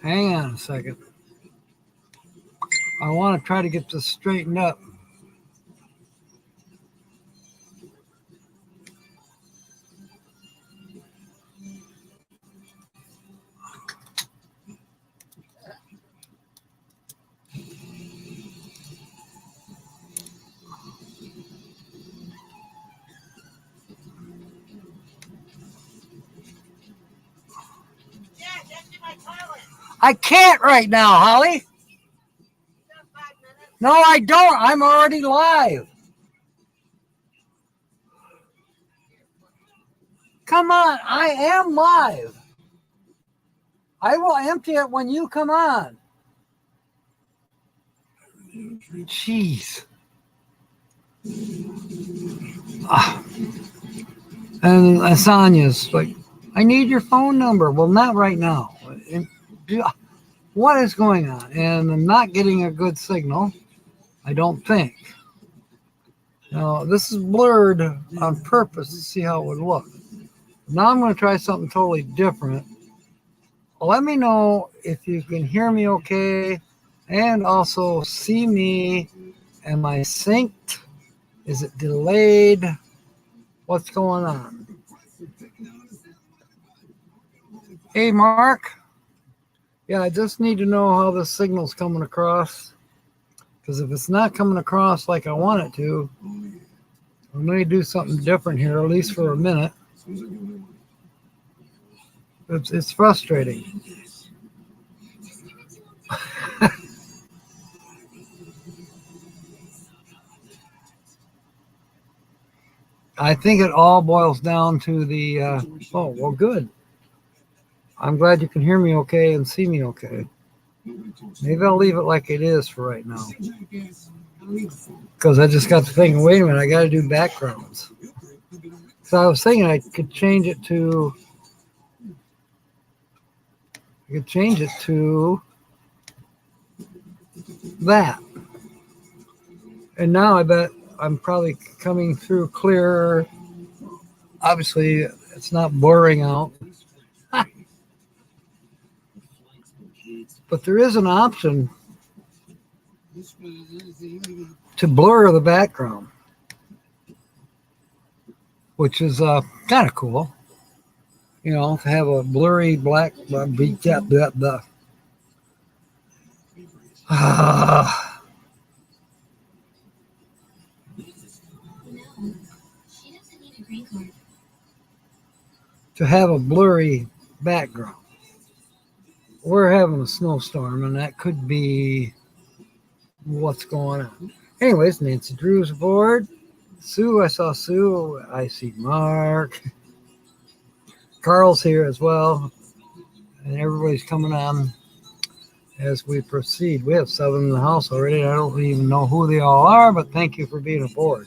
Hang on a second. I want to try to get this straightened up. I can't right now, Holly. No, I don't. I'm already live. Come on, I am live. I will empty it when you come on. Jeez. And Asania's like, I need your phone number. Well, not right now. What is going on? And I'm not getting a good signal, I don't think. Now, this is blurred on purpose to see how it would look. Now I'm going to try something totally different. Let me know if you can hear me okay and also see me. Am I synced? Is it delayed? What's going on? Hey, Mark. Yeah, I just need to know how the signal's coming across. Because if it's not coming across like I want it to, I'm going to do something different here, at least for a minute. It's frustrating. I think it all boils down to the, oh, well, good. I'm glad you can hear me okay and see me okay. Maybe I'll leave it like it is for right now. Because I just got to thinking, wait a minute, I got to do backgrounds. So I was thinking I could change it to, that. And now I bet I'm probably coming through clearer. Obviously, it's not blurring out. But there is an option to blur the background, which is kind of cool. You know, to have a blurry black beat that. To have a blurry background. We're having a snowstorm, and that could be what's going on. Anyways, Nancy Drew's aboard. Sue, I saw Sue. I see Mark. Carl's here as well. And everybody's coming on as we proceed. We have 7 in the house already. I don't even know who they all are, but thank you for being aboard.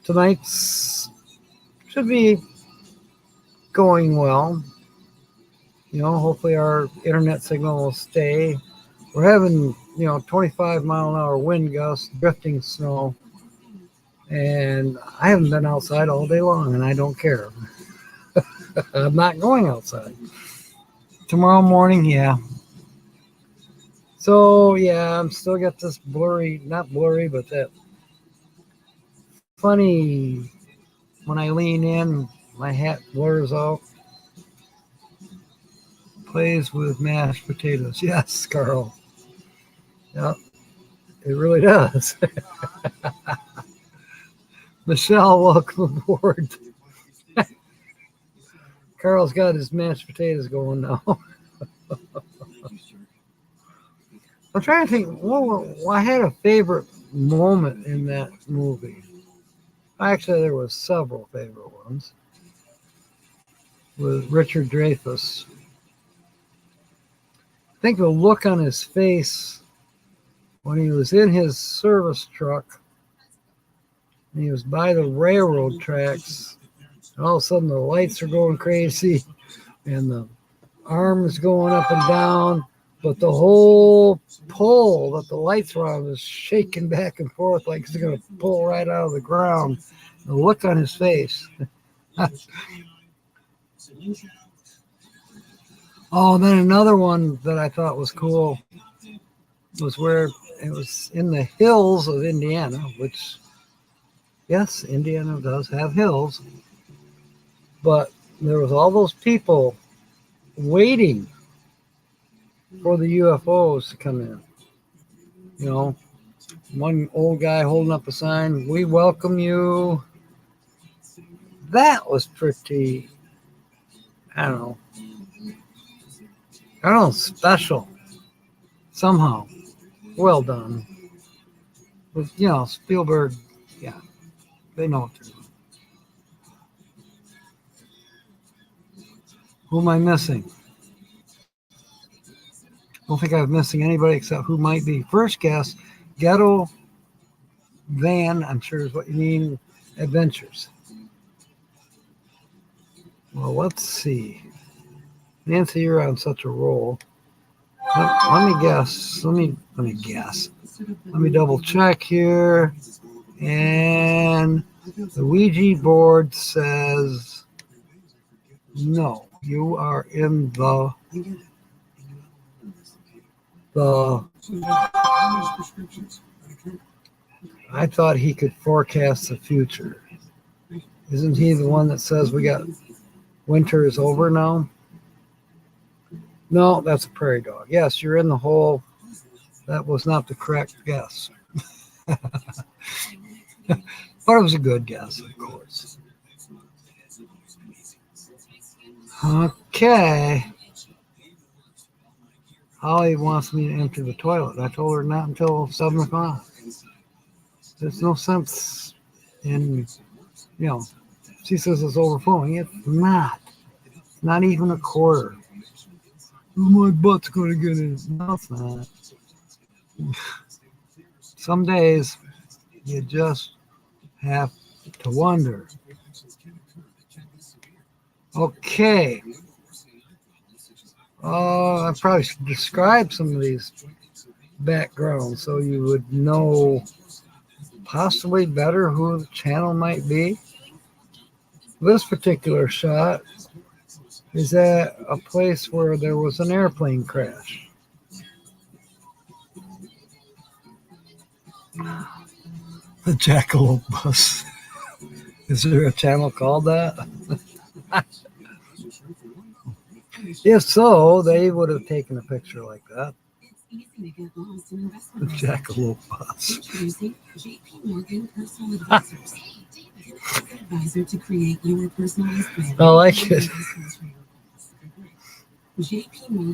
Tonight's should be going well. You know, hopefully our internet signal will stay. We're having, 25-mile-an-hour wind gusts, drifting snow. And I haven't been outside all day long, and I don't care. I'm not going outside. Tomorrow morning, yeah. So, yeah, I'm still got this blurry, not blurry, but that funny, when I lean in, my hat blurs out. Plays with mashed potatoes. Yes, Carl. Yep, it really does. Michelle, welcome aboard. Carl's got his mashed potatoes going now. I'm trying to think, well, I had a favorite moment in that movie. Actually, there was several favorite ones. With Richard Dreyfuss. I think the look on his face when he was in his service truck and he was by the railroad tracks, and all of a sudden the lights are going crazy and the arm is going up and down, but the whole pole that the lights were on was shaking back and forth like it's going to pull right out of the ground. The look on his face. Oh, then another one that I thought was cool was where it was in the hills of Indiana, which, yes, Indiana does have hills, but there was all those people waiting for the UFOs to come in. You know, one old guy holding up a sign, "We welcome you." That was pretty, I don't know, special somehow. Well done. With, Spielberg, yeah, they know what they're doing. Who am I missing? I don't think I'm missing anybody except who might be. First guess, Ghetto Van, I'm sure is what you mean, Adventures. Well, let's see. Nancy, you're on such a roll. Let me guess. Let me guess. Let me double check here. And the Ouija board says no. You are in the I thought he could forecast the future. Isn't he the one that says we got winter is over now? No, that's a prairie dog. Yes, you're in the hole. That was not the correct guess. But it was a good guess, of course. Okay. Holly wants me to empty the toilet. I told her not until 7 o'clock. There's no sense in, she says it's overflowing. It's not. It's not even a quarter. Oh, my butt's going to get in. No, it's not. Some days you just have to wonder. Okay. I probably should describe some of these backgrounds so you would know possibly better who the channel might be. This particular shot is at a place where there was an airplane crash. The Jackalope Bus. Is there a channel called that? If so, they would have taken a picture like that. The Jackalope Bus. Introducing JP Morgan Personal Advisors. Advisor to create your personalized brand. I like it.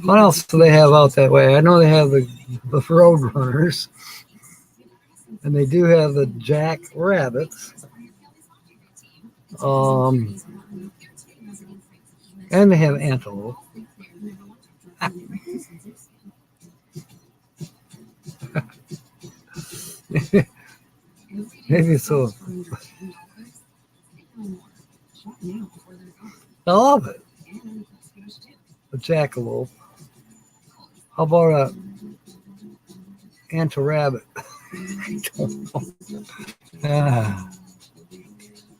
What else do they have out that way? I know they have the Road Runners, and they do have the Jack Rabbits, and they have Antelope. Maybe so. I love it. A jackalope. How about a anti-rabbit? I don't know.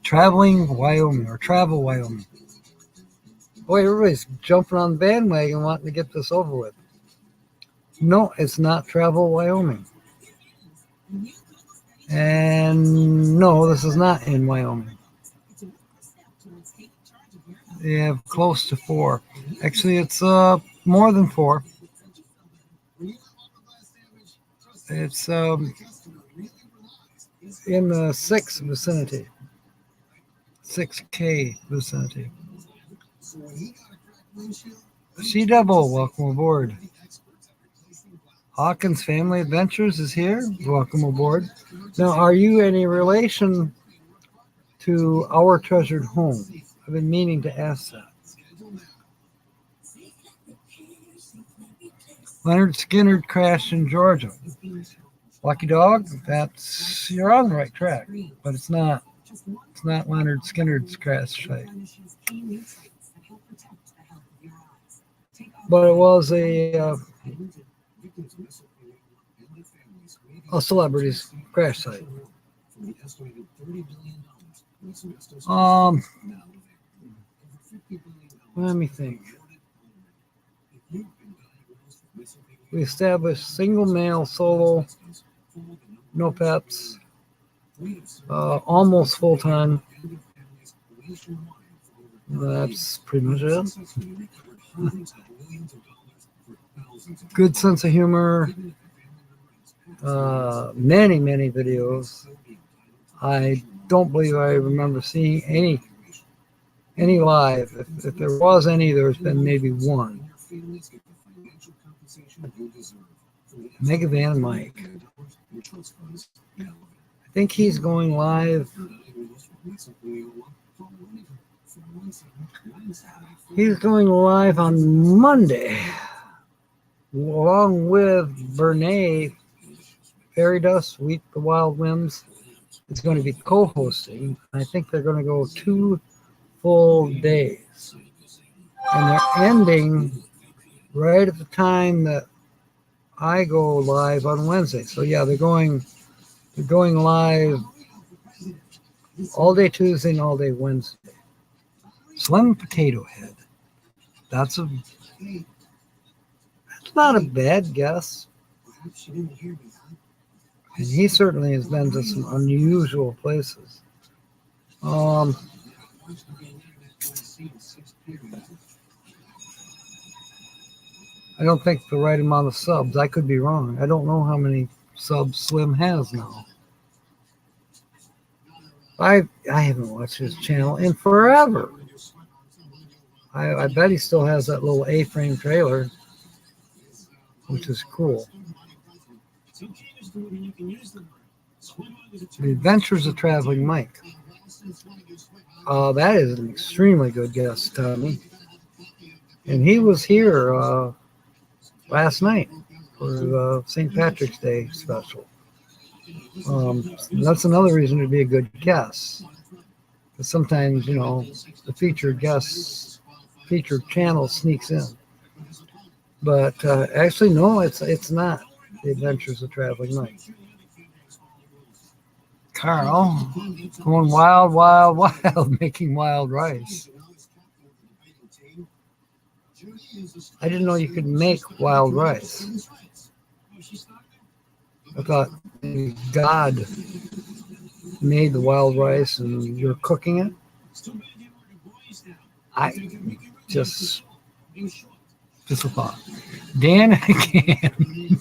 Traveling Wyoming or Travel Wyoming. Boy, everybody's jumping on the bandwagon wanting to get this over with. No, it's not Travel Wyoming. And no, this is not in Wyoming. They have close to 4. Actually, it's more than 4. It's in the 6 vicinity. 6K vicinity. C-Double, welcome aboard. Hawkins Family Adventures is here. Welcome aboard. Now, are you any relation to Our Treasured Home? I've been meaning to ask that. Leonard Skinner crashed in Georgia. Lucky Dog, you're on the right track, but it's not Leonard Skinner's crash site. But it was a celebrity's crash site. Let me think. We established single male solo, no pets, almost full time. That's pretty much it. Good sense of humor. Many, many videos. I don't believe I remember seeing any live. If there was any, there's been maybe one. Megavan Mike. I think he's going live. He's going live on Monday, along with Bernae, Fairy Dust, Weep the Wild Whims. It's going to be co-hosting. I think they're going to go 2 full days. And they're ending right at the time that I go live on Wednesday. So yeah, they're going live all day Tuesday and all day Wednesday. Slim Potato Head. That's not a bad guess. And he certainly has been to some unusual places. I don't think the right amount of subs. I could be wrong. I don't know how many subs Slim has now. I haven't watched his channel in forever. I bet he still has that little A-frame trailer, which is cool. The Adventures of Traveling Mike. That is an extremely good guest, Tommy. And he was here last night for the St. Patrick's Day special. That's another reason to be a good guest. Because sometimes, the featured channel sneaks in. But actually, no, it's not The Adventures of Traveling Mike. Carl, going wild, wild, wild, making wild rice. I didn't know you could make wild rice. I thought God made the wild rice and you're cooking it. I just a thought. Dan again.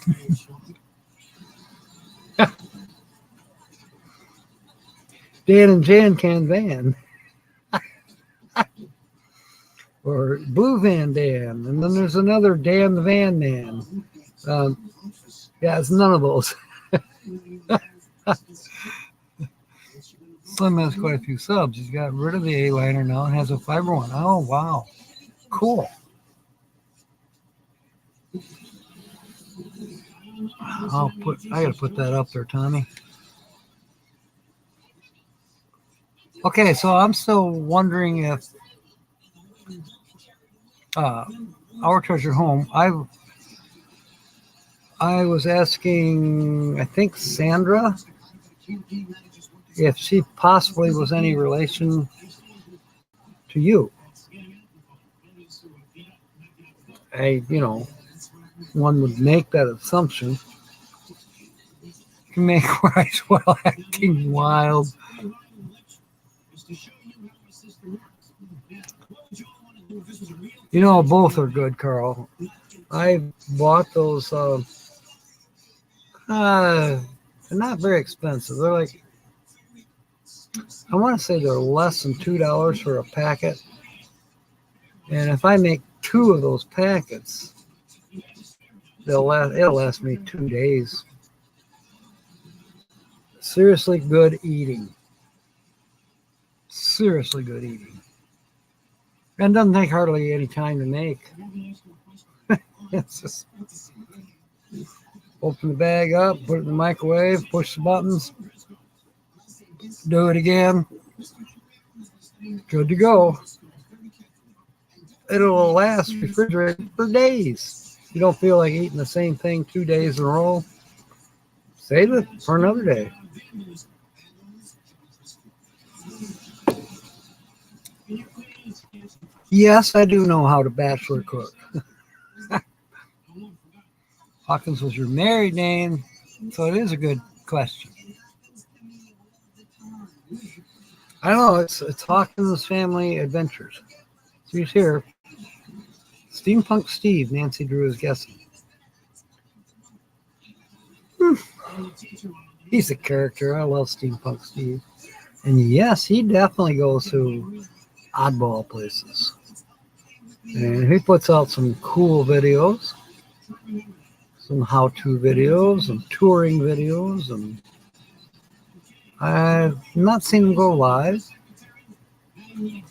Dan and Jan can van. Or Blue Van Dan. And then there's another Dan the Van Man. Yeah, it's none of those. Slim has quite a few subs. He's got rid of the A-liner now and has a fiber one. Oh, wow. Cool. I gotta put that up there, Tommy. Okay, so I'm still wondering if Our Treasure Home, I was asking, I think Sandra, if she possibly was any relation to you. One would make that assumption. You can make rice while acting wild. Both are good, Carl. I bought those. They're not very expensive. They're like, I want to say they're less than $2 for a packet. And if I make 2 of those packets, it'll last me 2 days. Seriously good eating. Seriously good eating. And doesn't take hardly any time to make. It's just open the bag up, put it in the microwave, push the buttons, do it again. Good to go. It'll last refrigerated for days. You don't feel like eating the same thing 2 days in a row. Save it for another day. Yes, I do know how to bachelor cook. Hawkins was your married name, so it is a good question. I don't know. It's Hawkins Family Adventures. So he's here. Steampunk Steve, Nancy Drew is guessing. He's a character. I love Steampunk Steve. And yes, he definitely goes to oddball places. And he puts out some cool videos, some how-to videos, some touring videos, and I've not seen him go live.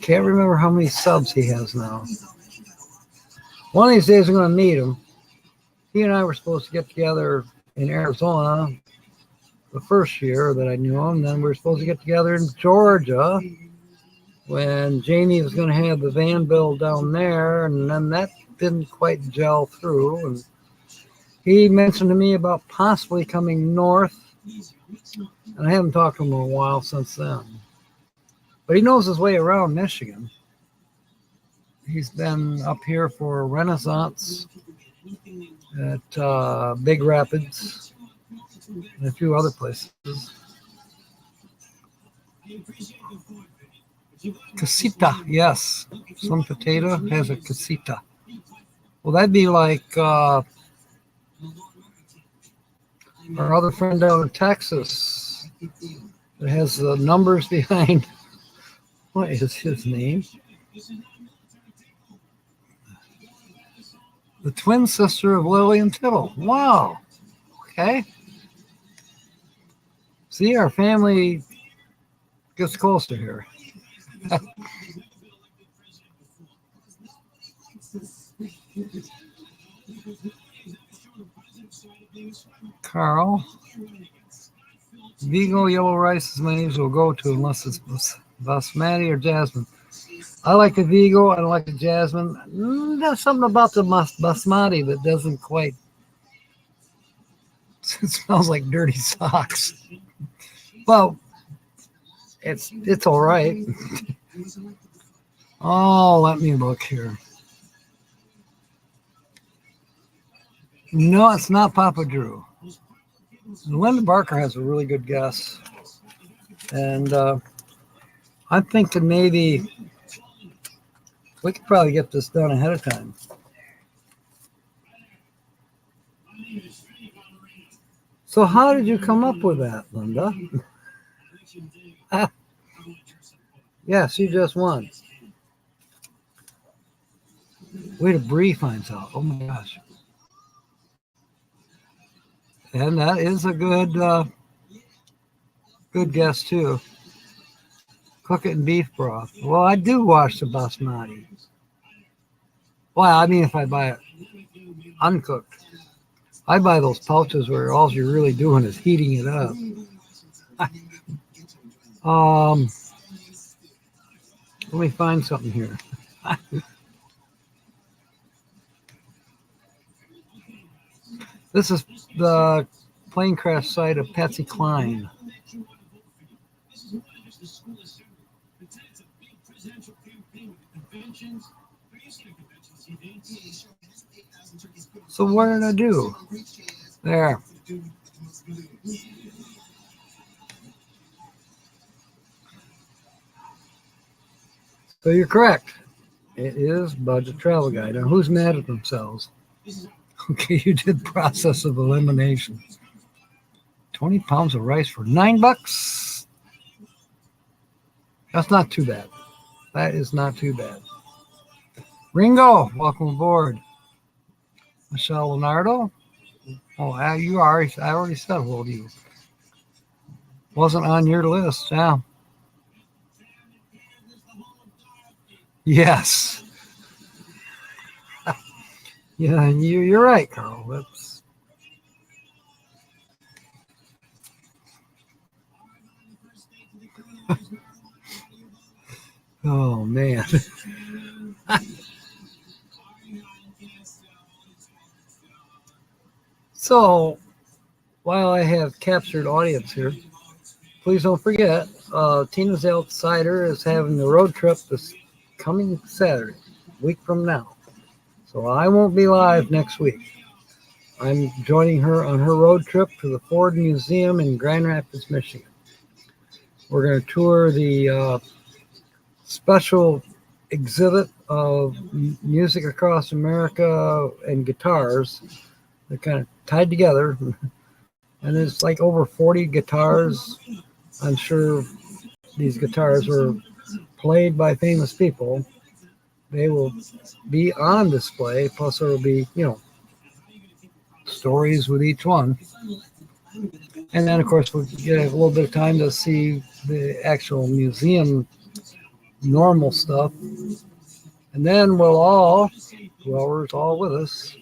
Can't remember how many subs he has now. One of these days I'm going to meet him. He and I were supposed to get together in Arizona the first year that I knew him. Then we were supposed to get together in Georgia when Jamie was going to have the van build down there, and then that didn't quite gel through. And he mentioned to me about possibly coming north, and I haven't talked to him in a while since then. But he knows his way around Michigan. He's been up here for Renaissance at Big Rapids and a few other places. Casita, yes. Some potato has a casita. Well, that'd be like our other friend out in Texas that has the numbers behind. What is his name? The twin sister of Lily and Tittle. Wow. Okay. See, our family gets closer here. Carl. Vigo yellow rice is my usual go-to unless it's basmati or jasmine. I like the Vigo. I don't like the jasmine. There's something about the basmati that doesn't quite. It smells like dirty socks. Well, it's all right. Oh, let me look here. No, it's not Papa Drew. Linda Barker has a really good guess. And I'm thinking maybe we could probably get this done ahead of time. So how did you come up with that, Linda? Yes, you just won. Way to Bree finds out. Oh my gosh. And that is a good guess too. Cook it in beef broth. Well, I do wash the basmati. Well, I mean, if I buy it uncooked. I buy those pouches where all you're really doing is heating it up. Let me find something here. This is the plane crash site of Patsy Cline. So what did I do? There. So you're correct. It is Budget Travel Guide. Now, who's mad at themselves? Okay, you did process of elimination. 20 pounds of rice for $9. That's not too bad. That is not too bad. Ringo, welcome aboard. Michelle Leonardo. Oh, I already said hello to you. Wasn't on your list, yeah. Yes. Yeah, you're right, Carl. That's oh man. So while I have captured audience here, please don't forget, Tina's Outsider is having the road trip this coming Saturday, a week from now. So I won't be live next week. I'm joining her on her road trip to the Ford Museum in Grand Rapids, Michigan. We're going to tour the special exhibit of music across America and guitars. They're kind of tied together, and there's like over 40 guitars. I'm sure these guitars were played by famous people. They will be on display, plus there will be, stories with each one. And then, of course, we'll get a little bit of time to see the actual museum normal stuff. And then we'll all, whoever's all with us,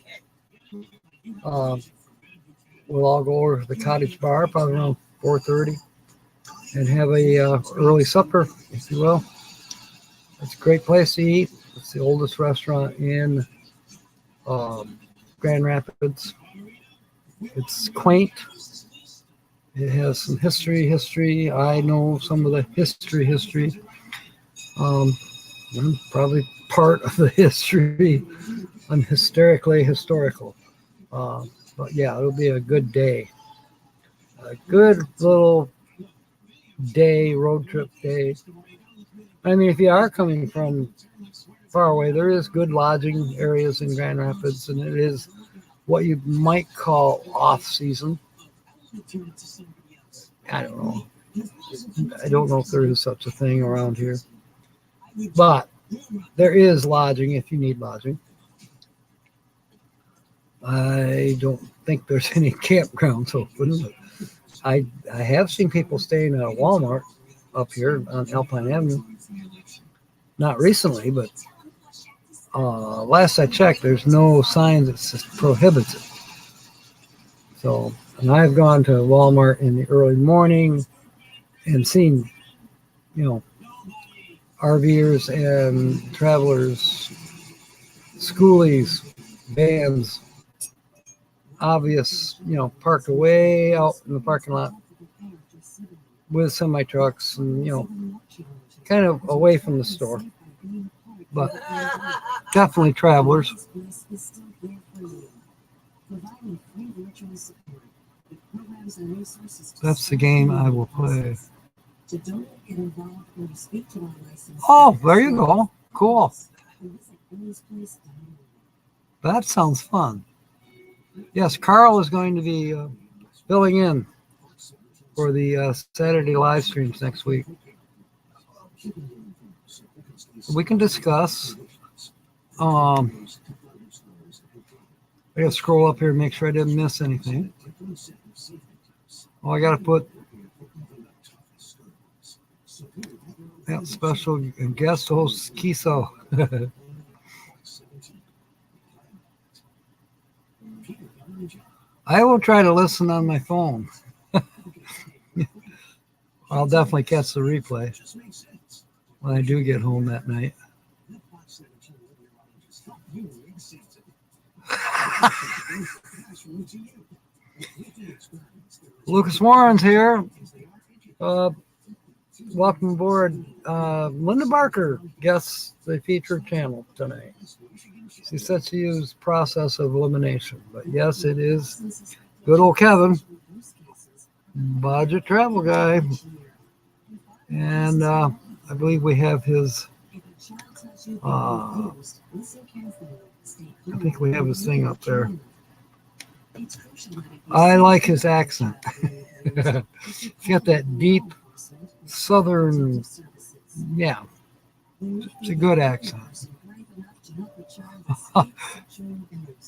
we'll all go over to the Cottage Bar probably around 4:30 and have a early supper, if you will. It's a great place to eat. It's the oldest restaurant in Grand Rapids. It's quaint. It has some history. I know some of the history. I'm probably part of the history. I'm hysterically historical. But yeah, it'll be a good day. A good little day, road trip day. I mean, if you are coming from far away, there is good lodging areas in Grand Rapids, and it is what you might call off season. I don't know. I don't know if there is such a thing around here. But there is lodging if you need lodging. I don't think there's any campgrounds open. But I have seen people staying at a Walmart up here on Alpine Avenue. Not recently, but last I checked, there's no sign that prohibits it. So, and I've gone to Walmart in the early morning and seen, RVers and travelers, schoolies, vans, obvious, parked away out in the parking lot with semi trucks and, kind of away from the store. But definitely travelers. That's the game I will play. Oh, there you go. Cool. That sounds fun. Yes, Carl is going to be filling in for the Saturday live streams next week. We can discuss. I gotta scroll up here and make sure I didn't miss anything. Oh, I gotta put special guest host Kiso. I will try to listen on my phone. I'll definitely catch the replay when I do get home that night. Lucas Warren's here. Welcome aboard. Linda Barker guests the featured channel tonight. She said she used process of elimination, but yes, it is good old Kevin, budget travel guy, and I believe we have his. I think we have his thing up there. I like his accent. He's got that deep southern, yeah, it's a good accent.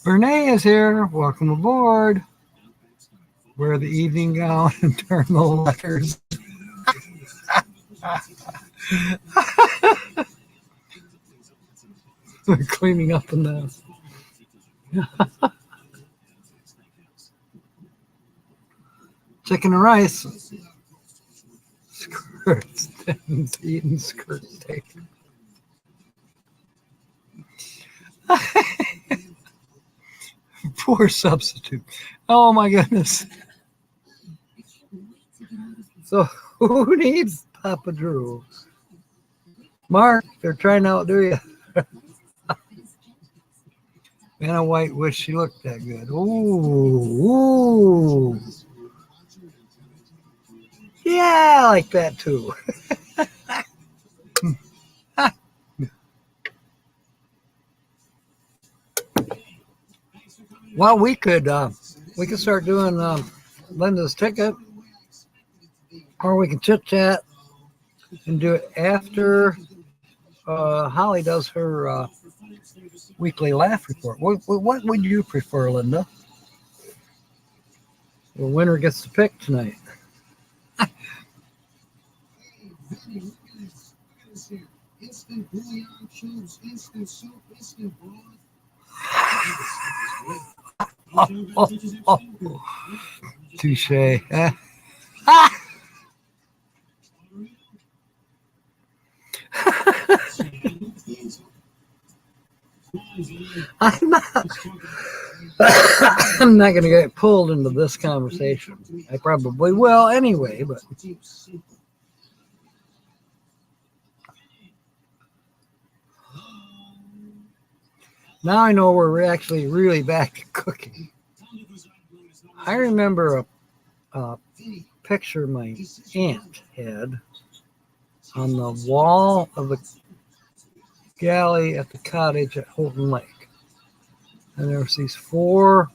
Renee is here. Welcome aboard. Wear the evening gown and turn the letters. We're cleaning up the mess. Chicken and rice. Skirts. Eating skirt steak. Poor substitute. Oh my goodness. So who needs Papa Drew? Mark, they're trying to outdo you. Vanna White wished she looked that good. Ooh. Yeah, I like that too. Well, we could start doing Linda's ticket, or we can chit chat and do it after Holly does her weekly laugh report. What would you prefer, Linda? The winner gets to pick tonight. Instant bouillon cubes, instant soup, instant broth. Touche. I'm not. I'm not going to get pulled into this conversation. I probably will anyway, but now I know we're actually really back to cooking. I remember a picture my aunt had on the wall of the galley at the cottage at Houghton Lake. And there was these four,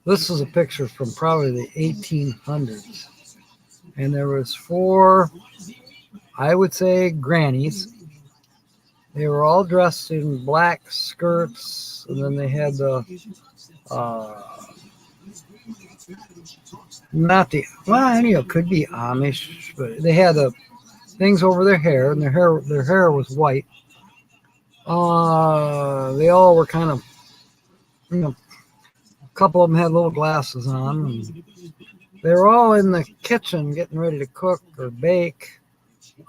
this is a picture from probably the 1800s. And there was four, I would say, grannies. They were all dressed in black skirts, and then they had the, could be Amish, but they had the things over their hair, and their hair was white. They all were kind of, a couple of them had little glasses on. And they were all in the kitchen getting ready to cook or bake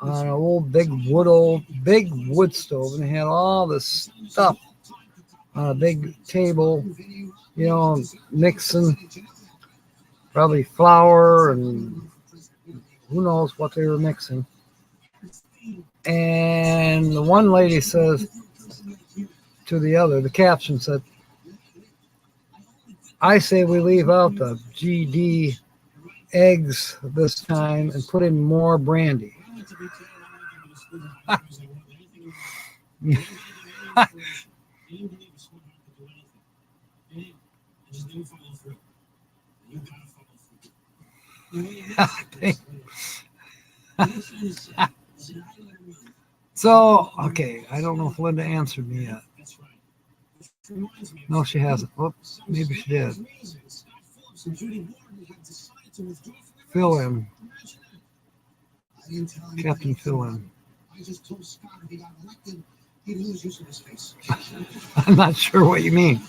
on an old big wood stove, and they had all this stuff on a big table, mixing probably flour and who knows what they were mixing. And the one lady says to the other, the caption said, "I say we leave out the GD eggs this time and put in more brandy." So, okay, I don't know if Linda answered me yet. No, she hasn't. Oops, maybe she did. Fill in. Captain Fill in. I'm not sure what you mean.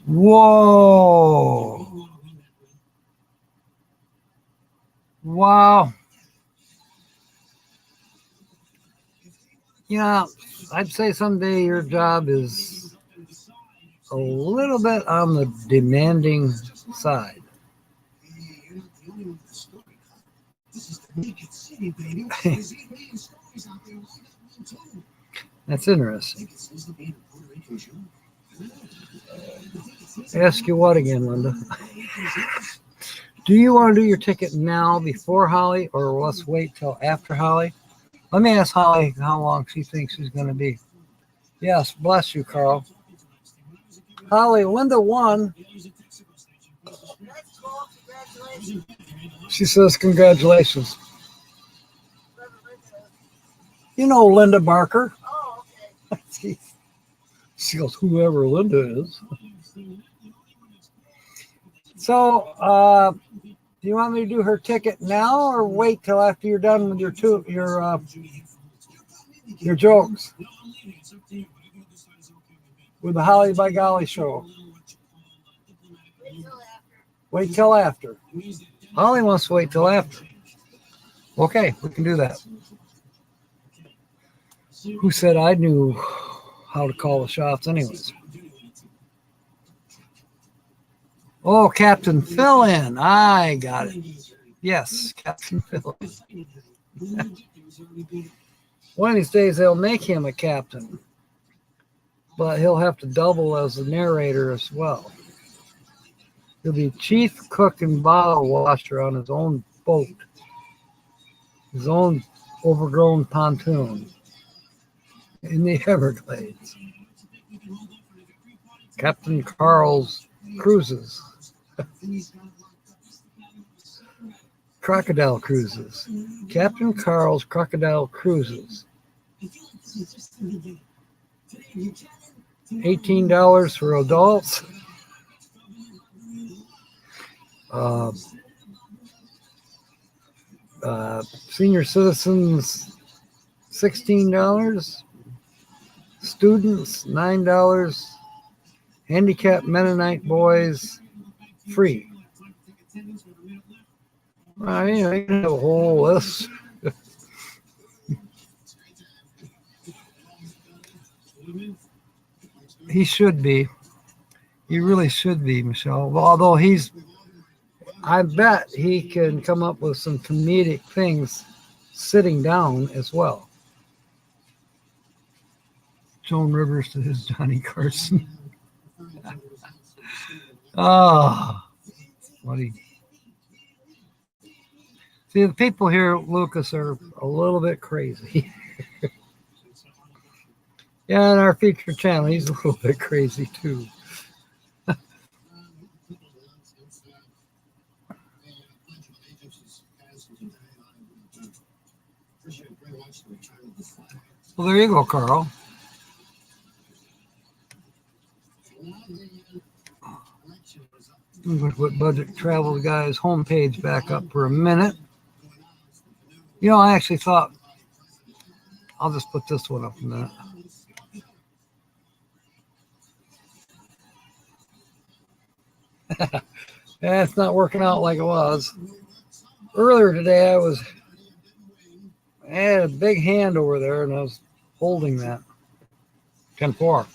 Whoa. Wow. Yeah, I'd say someday your job is a little bit on the demanding side. That's interesting. Ask you what again, Linda? Do you want to do your ticket now before Holly, or let's wait till after Holly? Let me ask Holly how long she thinks she's going to be. Yes, bless you, Carl. Holly, Linda won. She says, congratulations. You know Linda Barker. Oh, okay. She goes, whoever Linda is. So, do you want me to do her ticket now or wait till after you're done with your jokes? With the Holly by Golly show. Wait till after. Holly wants to wait till after. Okay, we can do that. Who said I knew how to call the shots anyways. Oh, Captain Fill-In. I got it. Yes, Captain Fill-In. One of these days they'll make him a captain, but he'll have to double as the narrator as well. He'll be chief cook and bottle washer on his own boat, his own overgrown pontoon in the Everglades. Captain Carl's Cruises. Crocodile Cruises. Captain Carl's Crocodile Cruises. $18 for adults. Senior citizens, $16. Students, $9. Handicapped Mennonite boys, free. Well, you know, you can have a whole list. He should be. He really should be, Michelle. Although I bet he can come up with some comedic things sitting down as well. Joan Rivers to his Johnny Carson. Oh, funny. See, the people here, Lucas, are a little bit crazy. Yeah, and our feature channel, he's a little bit crazy too. Well, there you go, Carl. I'm going to put Budget Travel Guys homepage back up for a minute. You know, I actually thought I'll just put this one up a minute. Yeah, it's not working out like it was. Earlier today, I had a big hand over there, and I was holding that. 10-4.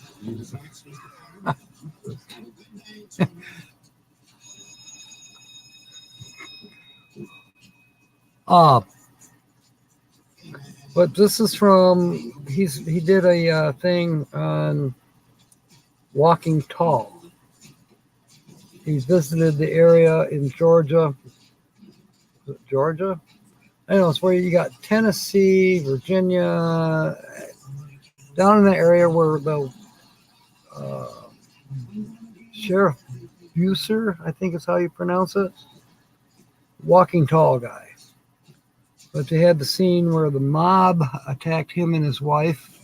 But this is from, he did a thing on Walking Tall. He visited the area in Georgia. Is it Georgia? I know, it's where you got Tennessee, Virginia, down in the area where the Sheriff Buser, I think is how you pronounce it, Walking Tall guy. But they had the scene where the mob attacked him and his wife,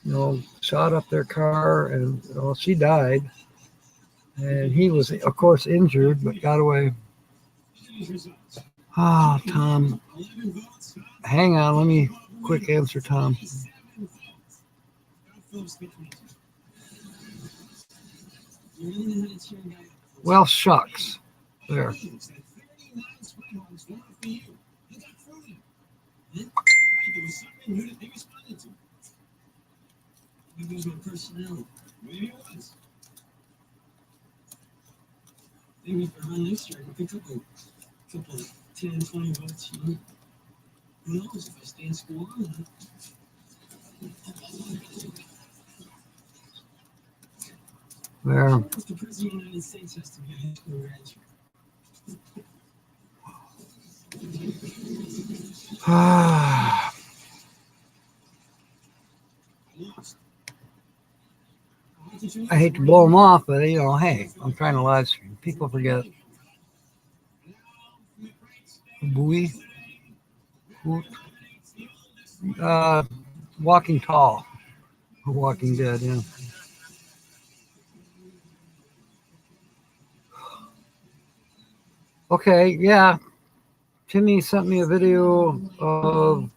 you know, shot up their car, and well, she died. And he was, of course, injured, but got away. Ah, oh, Tom. Hang on, let me quick answer, Tom. Well, shucks. There. Maybe for run next year, I can pick up a couple of 10, 20 votes. Who knows if I stay in school? There. The President of the United States has to be a high school graduate. I hate to blow them off, but you know, hey, I'm trying to live stream. People forget. Buoy. Walking Tall. Walking Dead, yeah. Okay, yeah. Timmy sent me a video of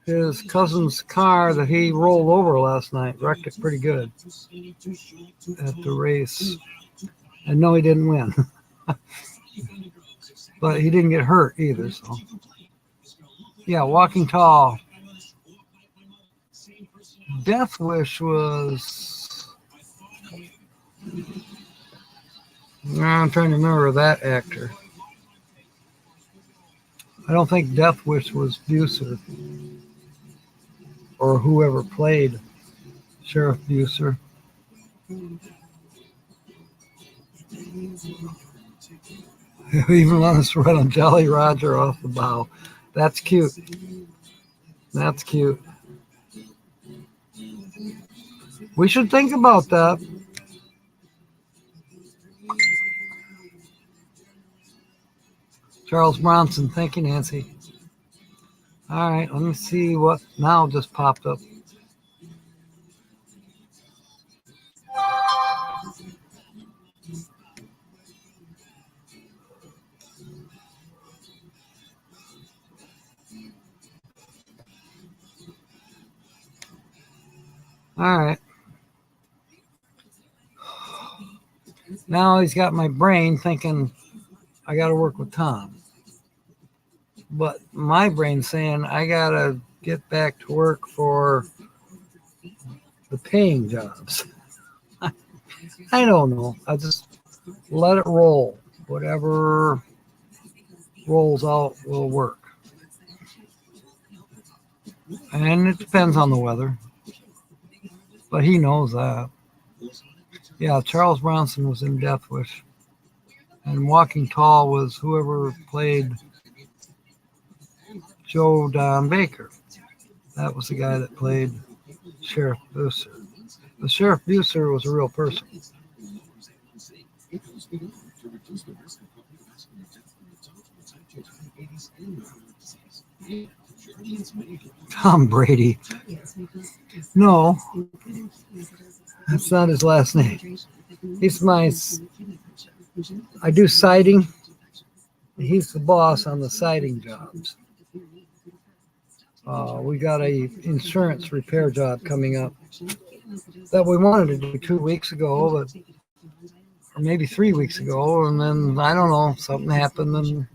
his cousin's car that he rolled over last night. Wrecked it pretty good at the race. And no, he didn't win. But he didn't get hurt either. So, yeah, Walking Tall. Death Wish was. I'm trying to remember that actor. I don't think Death Wish was Buser or whoever played Sheriff Buser. Even let us run a Jolly Roger off the bow. That's cute. That's cute. We should think about that. Charles Bronson, thank you, Nancy. All right, let me see what now just popped up. All right. Now he's got my brain thinking I got to work with Tom. But my brain's saying I got to get back to work for the paying jobs. I don't know. I just let it roll. Whatever rolls out will work. And it depends on the weather. But he knows that. Yeah, Charles Bronson was in Death Wish. And Walking Tall was whoever played Joe Don Baker. That was the guy that played Sheriff Buser. The Sheriff Buser was a real person. Tom Brady. No, that's not his last name. He's my. I do siding. He's the boss on the siding jobs. We got a insurance repair job coming up that we wanted to do 2 weeks ago, or maybe 3 weeks ago, and then I don't know, something happened and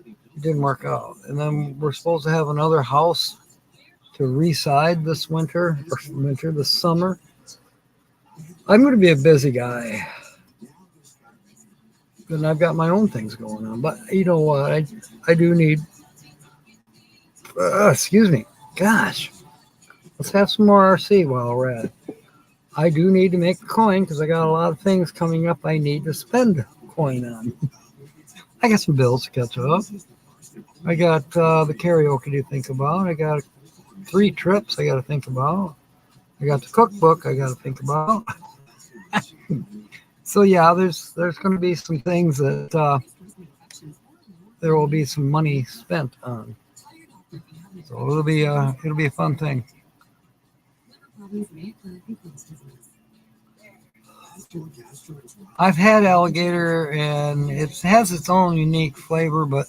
it didn't work out. And then we're supposed to have another house to reside this summer. I'm going to be a busy guy. And I've got my own things going on. But you know what? I do need... excuse me. Gosh. Let's have some more RC while we're at it. I do need to make a coin because I got a lot of things coming up I need to spend coin on. I got some bills to catch up. I got the karaoke to think about. I got 3 trips I got to think about. I got the cookbook I got to think about. So yeah, there's going to be some things that there will be some money spent on. So it'll be a fun thing. I've had alligator and it has its own unique flavor, but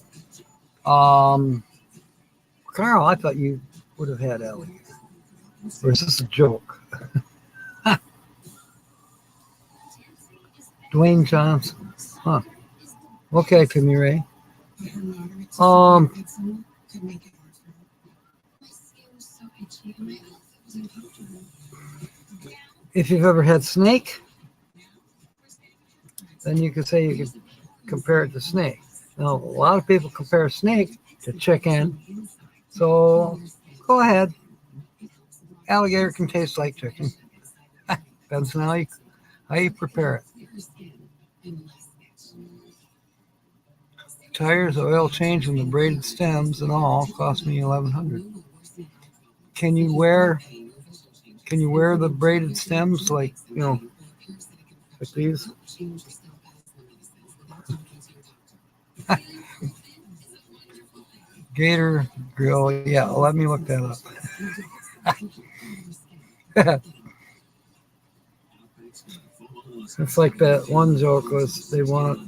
Carl, I thought you would have had alligator. Or is this a joke? Dwayne Johnson. Huh. Okay, Timmy Ray. If you've ever had snake, then you could say you could compare it to snake. Now, a lot of people compare snake to chicken, so go ahead. Alligator can taste like chicken. Depends on how you prepare it. Tires, oil change, and the braided stems and all cost me $1,100. Can you wear the braided stems like these? Gator grill. Yeah, let me look that up. It's like that one joke was they want.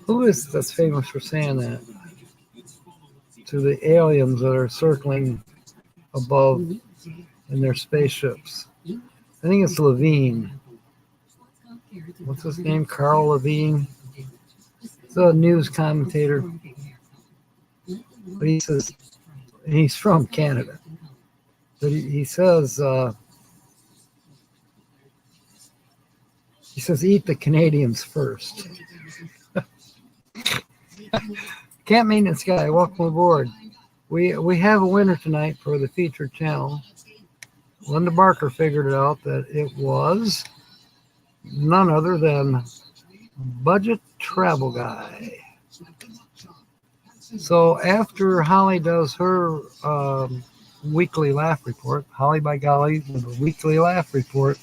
Who is that's famous for saying that? To the aliens that are circling above in their spaceships. I think it's Levine. What's his name? Carl Levine. He's a news commentator. But he says, He's from Canada. But he says eat the Canadians first. Camp Maintenance Guy, welcome aboard. We have a winner tonight for the featured channel. Linda Barker figured it out that it was none other than Budget Travel Guy. So after Holly does her weekly laugh report, Holly by Golly with a weekly laugh report,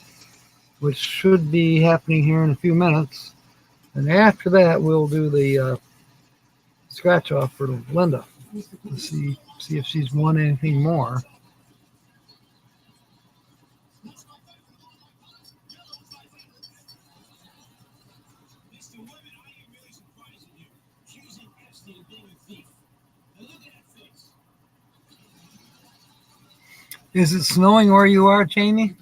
which should be happening here in a few minutes. And after that, we'll do the scratch off for Linda to see if she's won anything more. Is it snowing where you are, Jamie?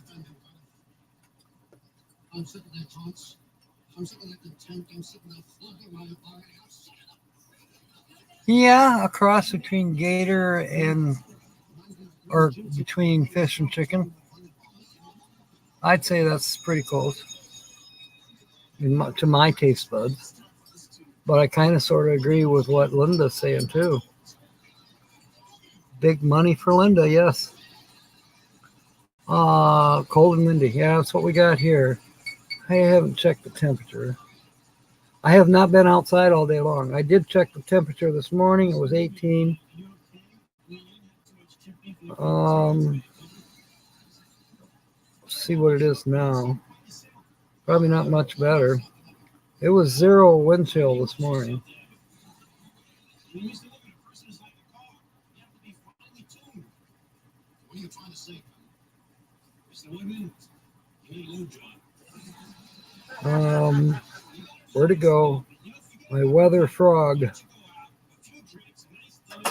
I'm sitting there, Tonks. I'm sitting at the tent. I'm sitting there floating around the bar. Yeah, across between gator and, or between fish and chicken. I'd say that's pretty close to my taste buds. But I kind of sort of agree with what Linda's saying too. Big money for Linda, yes. Cold and windy. Yeah, that's what we got here. I haven't checked the temperature. I have not been outside all day long. I did check the temperature this morning. It was 18. Let's see what it is now. Probably not much better. It was 0 wind chill this morning. What are you trying to say? It's the women. Where to go? My weather frog.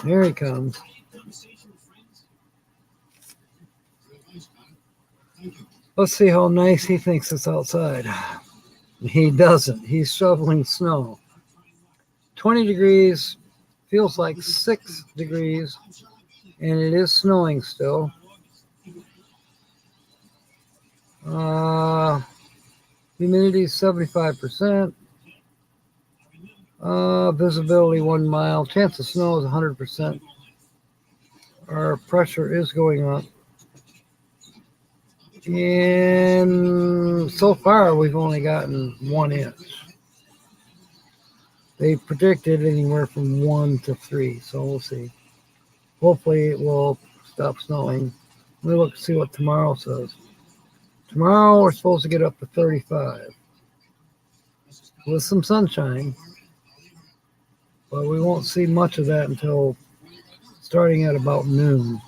Here he comes. Let's see how nice he thinks it's outside. He doesn't. He's shoveling snow. 20 degrees, feels like 6 degrees, and it is snowing still. Humidity 75%. Visibility 1 mile. Chance of snow is 100%. Our pressure is going up. And so far, we've only gotten 1 inch. They predicted anywhere from 1 to 3, so we'll see. Hopefully, it will stop snowing. We'll look to see what tomorrow says. Tomorrow, we're supposed to get up to 35 with some sunshine, but we won't see much of that until starting at about noon.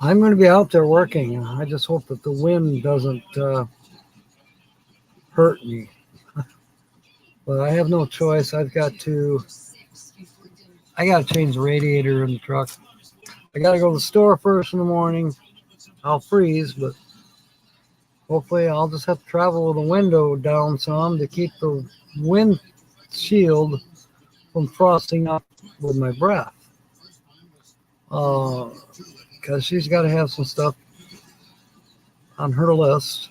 I'm going to be out there working. I just hope that the wind doesn't hurt me. But I have no choice. I got to change the radiator in the truck. I got to go to the store first in the morning. I'll freeze, but hopefully I'll just have to travel with the window down some to keep the windshield from frosting up with my breath. Because she's got to have some stuff on her list.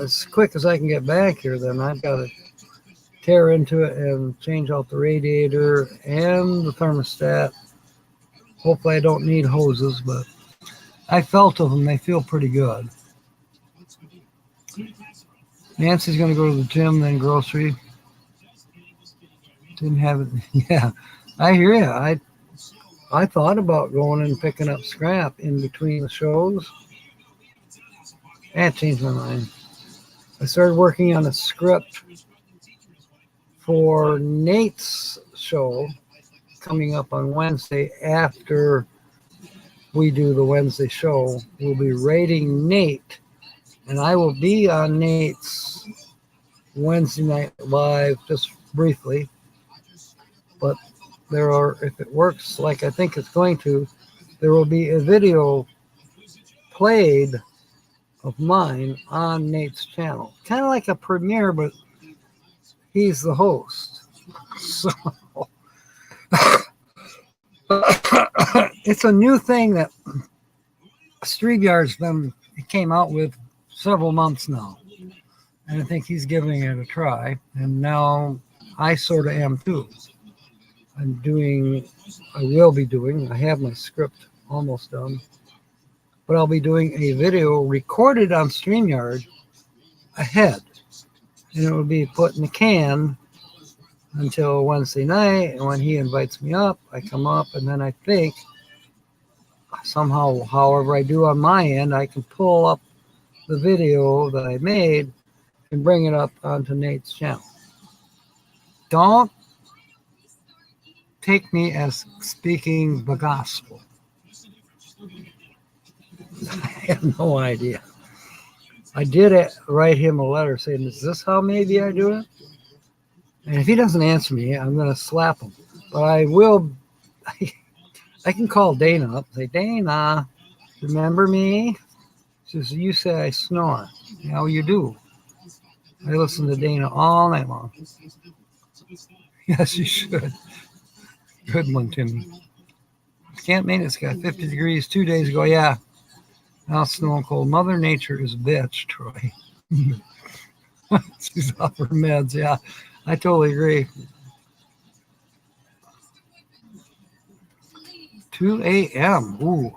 As quick as I can get back here, then I've got to tear into it and change out the radiator and the thermostat. Hopefully I don't need hoses, but I felt of them. They feel pretty good. Nancy's going to go to the gym, then grocery. Didn't have it. Yeah, I hear you. I thought about going and picking up scrap in between the shows. I changed my mind. I started working on a script for Nate's show coming up on Wednesday after we do the Wednesday show. We'll be rating Nate, and I will be on Nate's Wednesday night live just briefly. But there are, if it works like I think it's going to, there will be a video played of mine on Nate's channel. Kind of like a premiere, but he's the host. So It's a new thing that StreamYard's came out with several months now. And I think he's giving it a try. And now I sort of am too. I will be doing, I have my script almost done, but I'll be doing a video recorded on StreamYard ahead. And it will be put in the can until Wednesday night. And when he invites me up, I come up, and then I think somehow, however I do on my end, I can pull up the video that I made and bring it up onto Nate's channel. Don't take me as speaking the gospel. I have no idea. I did write him a letter saying, is this how maybe I do it? And if he doesn't answer me, I'm going to slap him. But I will, I can call Dana up and say, Dana, remember me? She says, you say I snore. How you do? I listen to Dana all night long. Yes, you should. Good one, Timmy. Camp maintenance got 50 degrees 2 days ago. Yeah. Now it's snowing cold. Mother Nature is a bitch, Troy. She's off her meds. Yeah, I totally agree. 2 a.m. Ooh.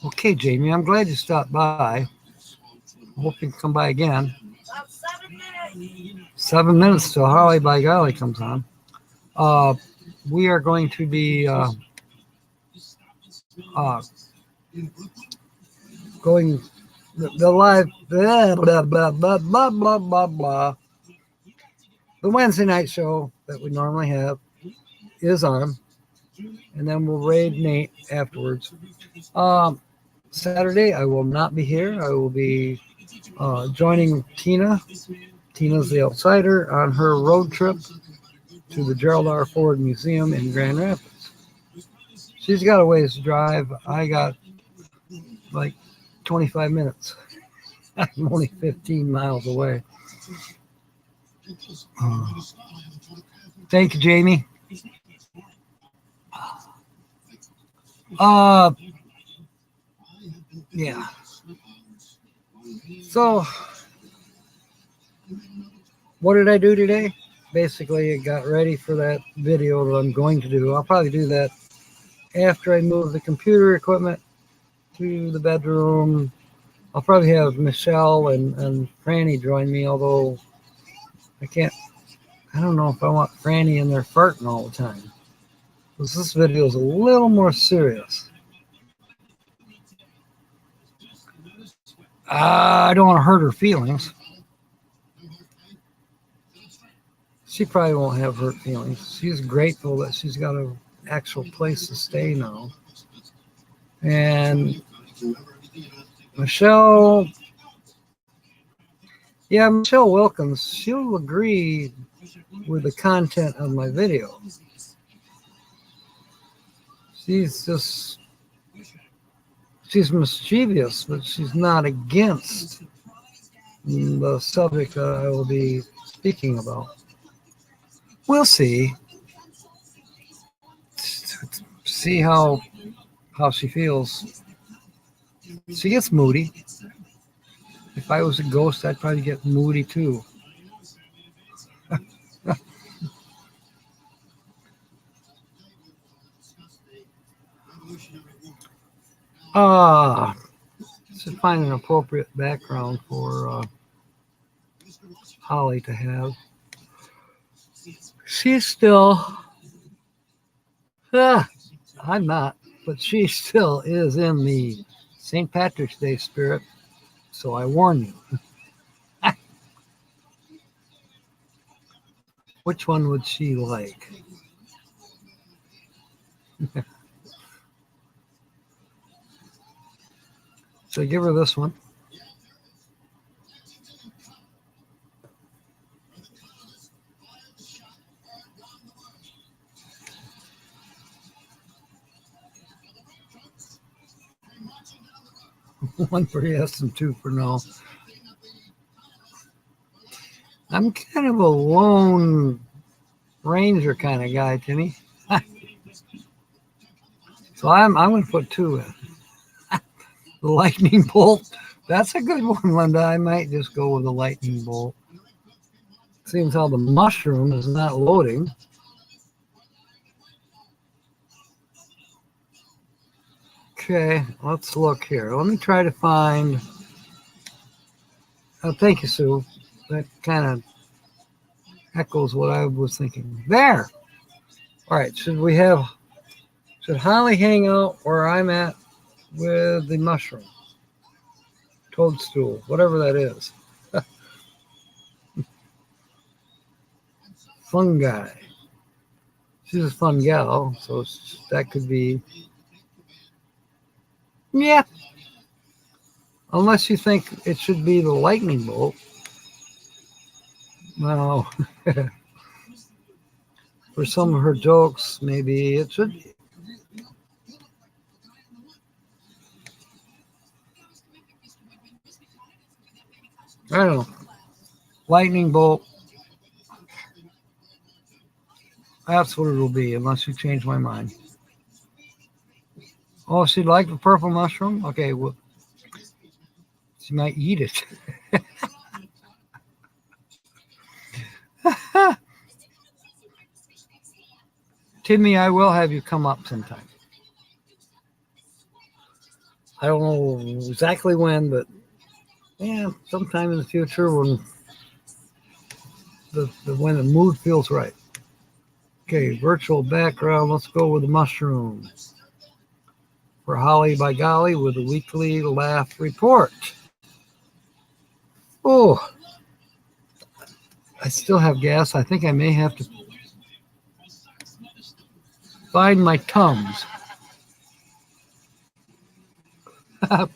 Okay, Jamie, I'm glad you stopped by. I hope you can come by again. About 7 minutes. 7 minutes till Holly by Golly comes on. We are going to be going the live blah, blah, blah, blah, blah, blah, blah, blah. The Wednesday night show that we normally have is on, and then we'll raid Nate afterwards. Saturday I will not be here. I will be joining Tina. Tina's the Outsider on her road trip to the Gerald R. Ford Museum in Grand Rapids. She's got a ways to drive. I got like 25 minutes. I'm only 15 miles away. Thank you, Jamie. Yeah. So, what did I do today? Basically, I got ready for that video that I'm going to do. I'll probably do that after I move the computer equipment to the bedroom. I'll probably have Michelle and Franny join me, although I don't know if I want Franny in there farting all the time. Because this video is a little more serious. I don't want to hurt her feelings. She probably won't have hurt feelings. She's grateful that she's got an actual place to stay now. And Michelle, Michelle Wilkins, she'll agree with the content of my video. She's mischievous, but she's not against the subject that I will be speaking about. We'll see. See how she feels. She gets moody. If I was a ghost, I'd probably get moody too. Should find an appropriate background for Holly to have. She's still, I'm not, but she still is in the St. Patrick's Day spirit, so I warn you. Which one would she like? So give her this one. One for yes and two for no. I'm kind of a lone ranger kind of guy, Timmy. So I'm going to put 2 in. The lightning bolt. That's a good one, Linda. I might just go with the lightning bolt. Seems how the mushroom is not loading. Okay, let's look here. Let me try to find. Oh, thank you, Sue. That kind of echoes what I was thinking. There. All right. Should Holly hang out where I'm at with the mushroom, toadstool, whatever that is? Fungi. She's a fun gal, so that could be. Yeah. Unless you think it should be the lightning bolt. No. For some of her jokes, maybe it should be. I don't know. Lightning bolt. That's what it'll be, unless you change my mind. Oh, she'd like the purple mushroom? Okay, well, she might eat it. Timmy, I will have you come up sometime. I don't know exactly when, but yeah, sometime in the future when when the mood feels right. Okay, virtual background. Let's go with the mushroom. For Holly by Golly with the weekly laugh report. Oh, I still have gas. I think I may have to find my Tums. All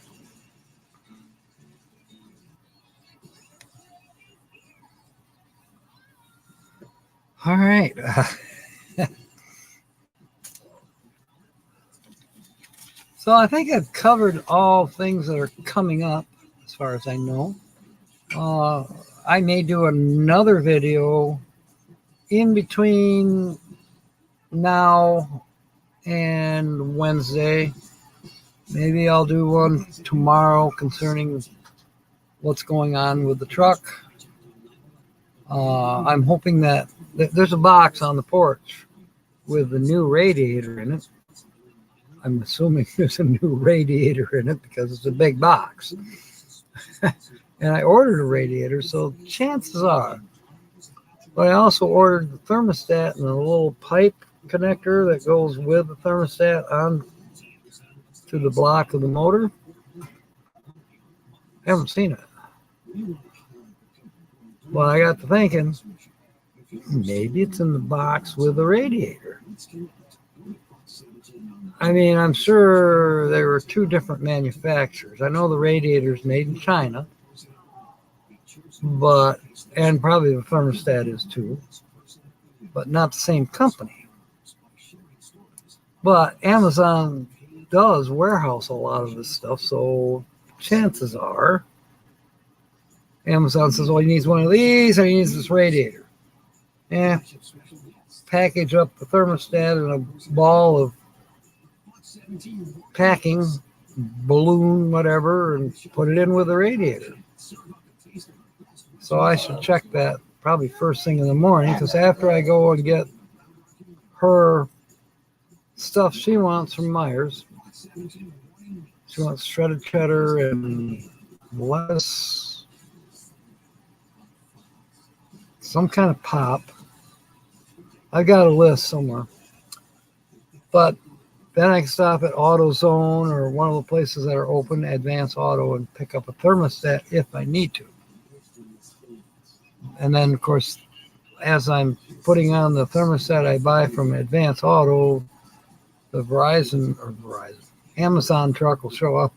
right. So I think I've covered all things that are coming up as far as I know. I may do another video in between now and Wednesday. Maybe I'll do one tomorrow concerning what's going on with the truck. I'm hoping that there's a box on the porch with a new radiator in it. I'm assuming there's a new radiator in it because it's a big box. And I ordered a radiator, so chances are. But I also ordered the thermostat and a little pipe connector that goes with the thermostat on to the block of the motor. I haven't seen it. Well, I got to thinking, maybe it's in the box with the radiator. I mean, I'm sure there were 2 different manufacturers. I know the radiator's made in China, and probably the thermostat is too, but not the same company. But Amazon does warehouse a lot of this stuff, so chances are Amazon says, well, he needs one of these or he needs this radiator. Package up the thermostat in a ball of packing, balloon, whatever, and put it in with the radiator. So I should check that probably first thing in the morning, because after I go and get her stuff she wants from Myers, she wants shredded cheddar and lettuce, some kind of pop. I got a list somewhere. But then I can stop at AutoZone or one of the places that are open, Advance Auto, and pick up a thermostat if I need to. And then, of course, as I'm putting on the thermostat I buy from Advance Auto, the Amazon truck will show up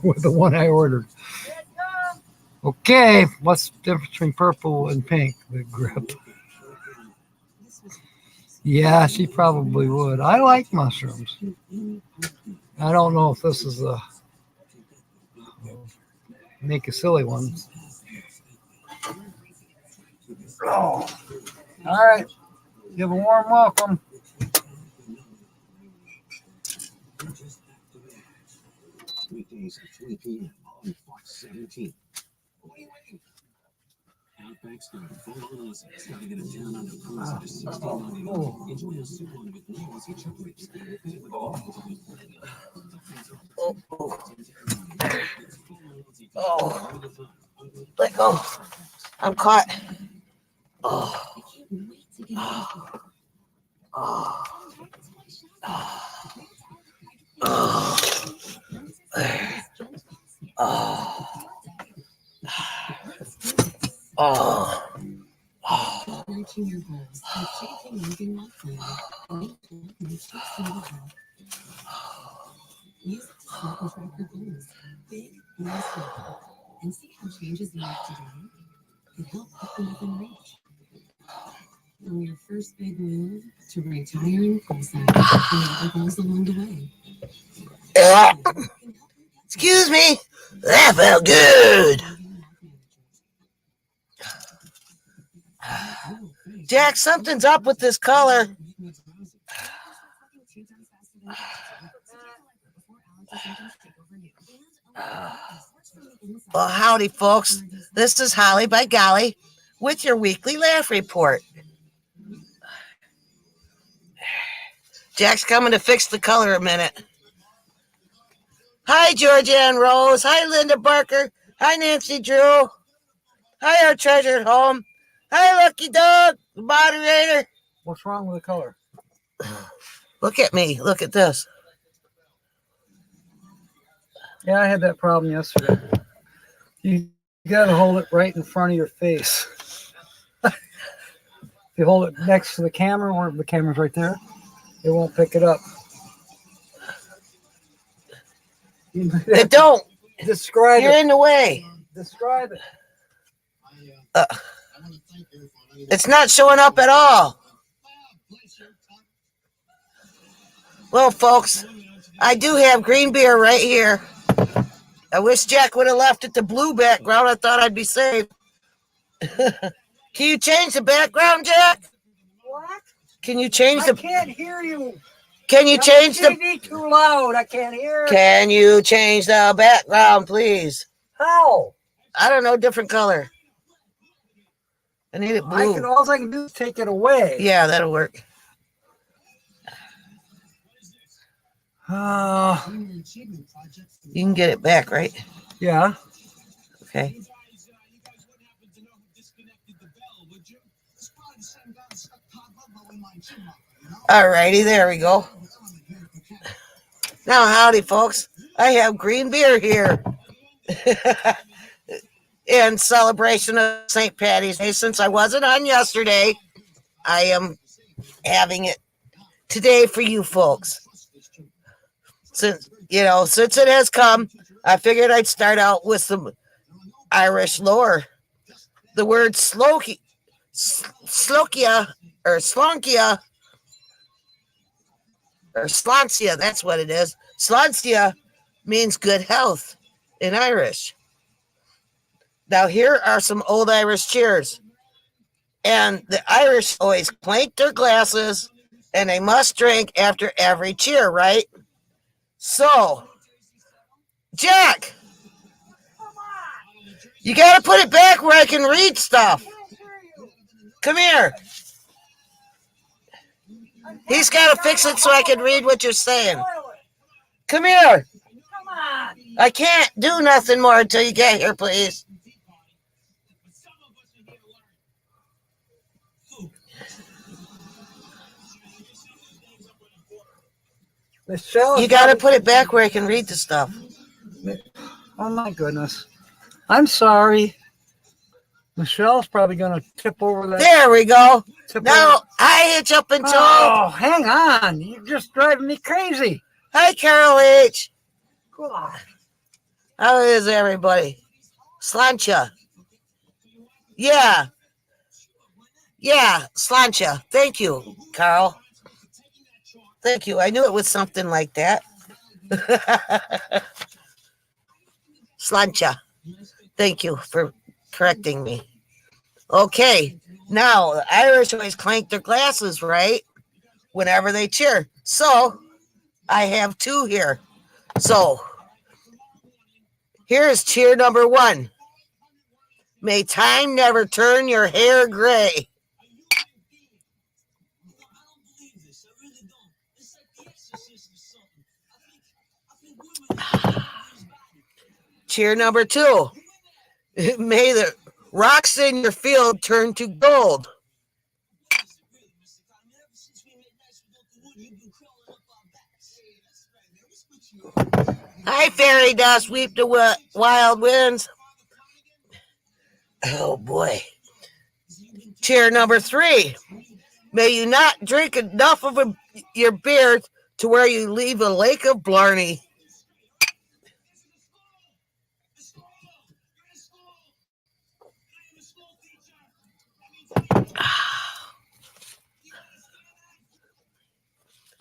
with the one I ordered. Okay, what's the difference between purple and pink? The grip. Yeah, she probably would. I like mushrooms. I don't know if this is a make a silly one. Oh, all right. Give a warm welcome. Saturdays at 3 p.m. on Fox 17. What are you waiting for? Outback's got a full-on Aussie. Starting at a down under cruise at $16.99. Enjoy a soup on with new Aussie chuck ribs. Oh, let go. I'm caught. Oh, I can't wait to get out. oh, oh, oh, oh, oh. Reaching your goals by changing moving life plan. Use it to set and track your goals, big and small, and see how changes you make today can help put them within reach. From your first big move to retiring full-time, and other goals along the way. Excuse me. That felt good. Jack, something's up with this color. Well, howdy, folks. This is Holly by Golly with your weekly laugh report. Jack's coming to fix the color a minute. Hi, Georgia and Rose. Hi, Linda Barker. Hi, Nancy Drew. Hi, our treasure at home. Hi, Lucky Dog, the moderator. What's wrong with the color? Look at me. Look at this. Yeah, I had that problem yesterday. You got to hold it right in front of your face. If you hold it next to the camera, or the camera's right there, it won't pick it up. It don't. Describe You're it. in the way. Describe it. It's not showing up at all. Well, folks, I do have green beer right here. I wish Jack would have left it the blue background. I thought I'd be safe. Can you change the background, Jack? What? Can you change I the? can't hear you. Can you change the? TV too loud. I can't hear. Can you change the background, please? How? I don't know, different color. I need it blue. All I can do is take it away. Yeah, that'll work. You can get it back, right? Yeah. Okay. All righty, there we go. Now, howdy, folks. I have green beer here. In celebration of St. Patty's Day. Since I wasn't on yesterday, I am having it today for you folks. Since it has come, I figured I'd start out with some Irish lore. The word slokia or slonkia or slancia, that's what it is. Slancia means good health in Irish. Now, here are some old Irish cheers. And the Irish always clink their glasses, and they must drink after every cheer, right? So, Jack, you got to put it back where I can read stuff. Come here. He's got to fix it so I can read what you're saying. Come here. I can't do nothing more until you get here, please. Michelle, You got to put it back where I can read the stuff. Oh my goodness. I'm sorry. Michelle's probably going to tip over that. There we go. Now, I hitch up and talk. Oh, hang on. You're just driving me crazy. Hi, Carol H. God. How is everybody? Slancha. Yeah. Yeah, Slancha. Thank you, Carl. Thank you. I knew it was something like that. Slancha. Thank you for correcting me. Okay. Now, the Irish always clank their glasses, right? Whenever they cheer. So, I have two here. So, Here is cheer number 1. May time never turn your hair gray. Cheer number 2. May the rocks in your field turn to gold. Hi, fairy dust, weep the wild winds. Oh, boy. Cheer number 3. May you not drink enough of your beer to where you leave a lake of Blarney.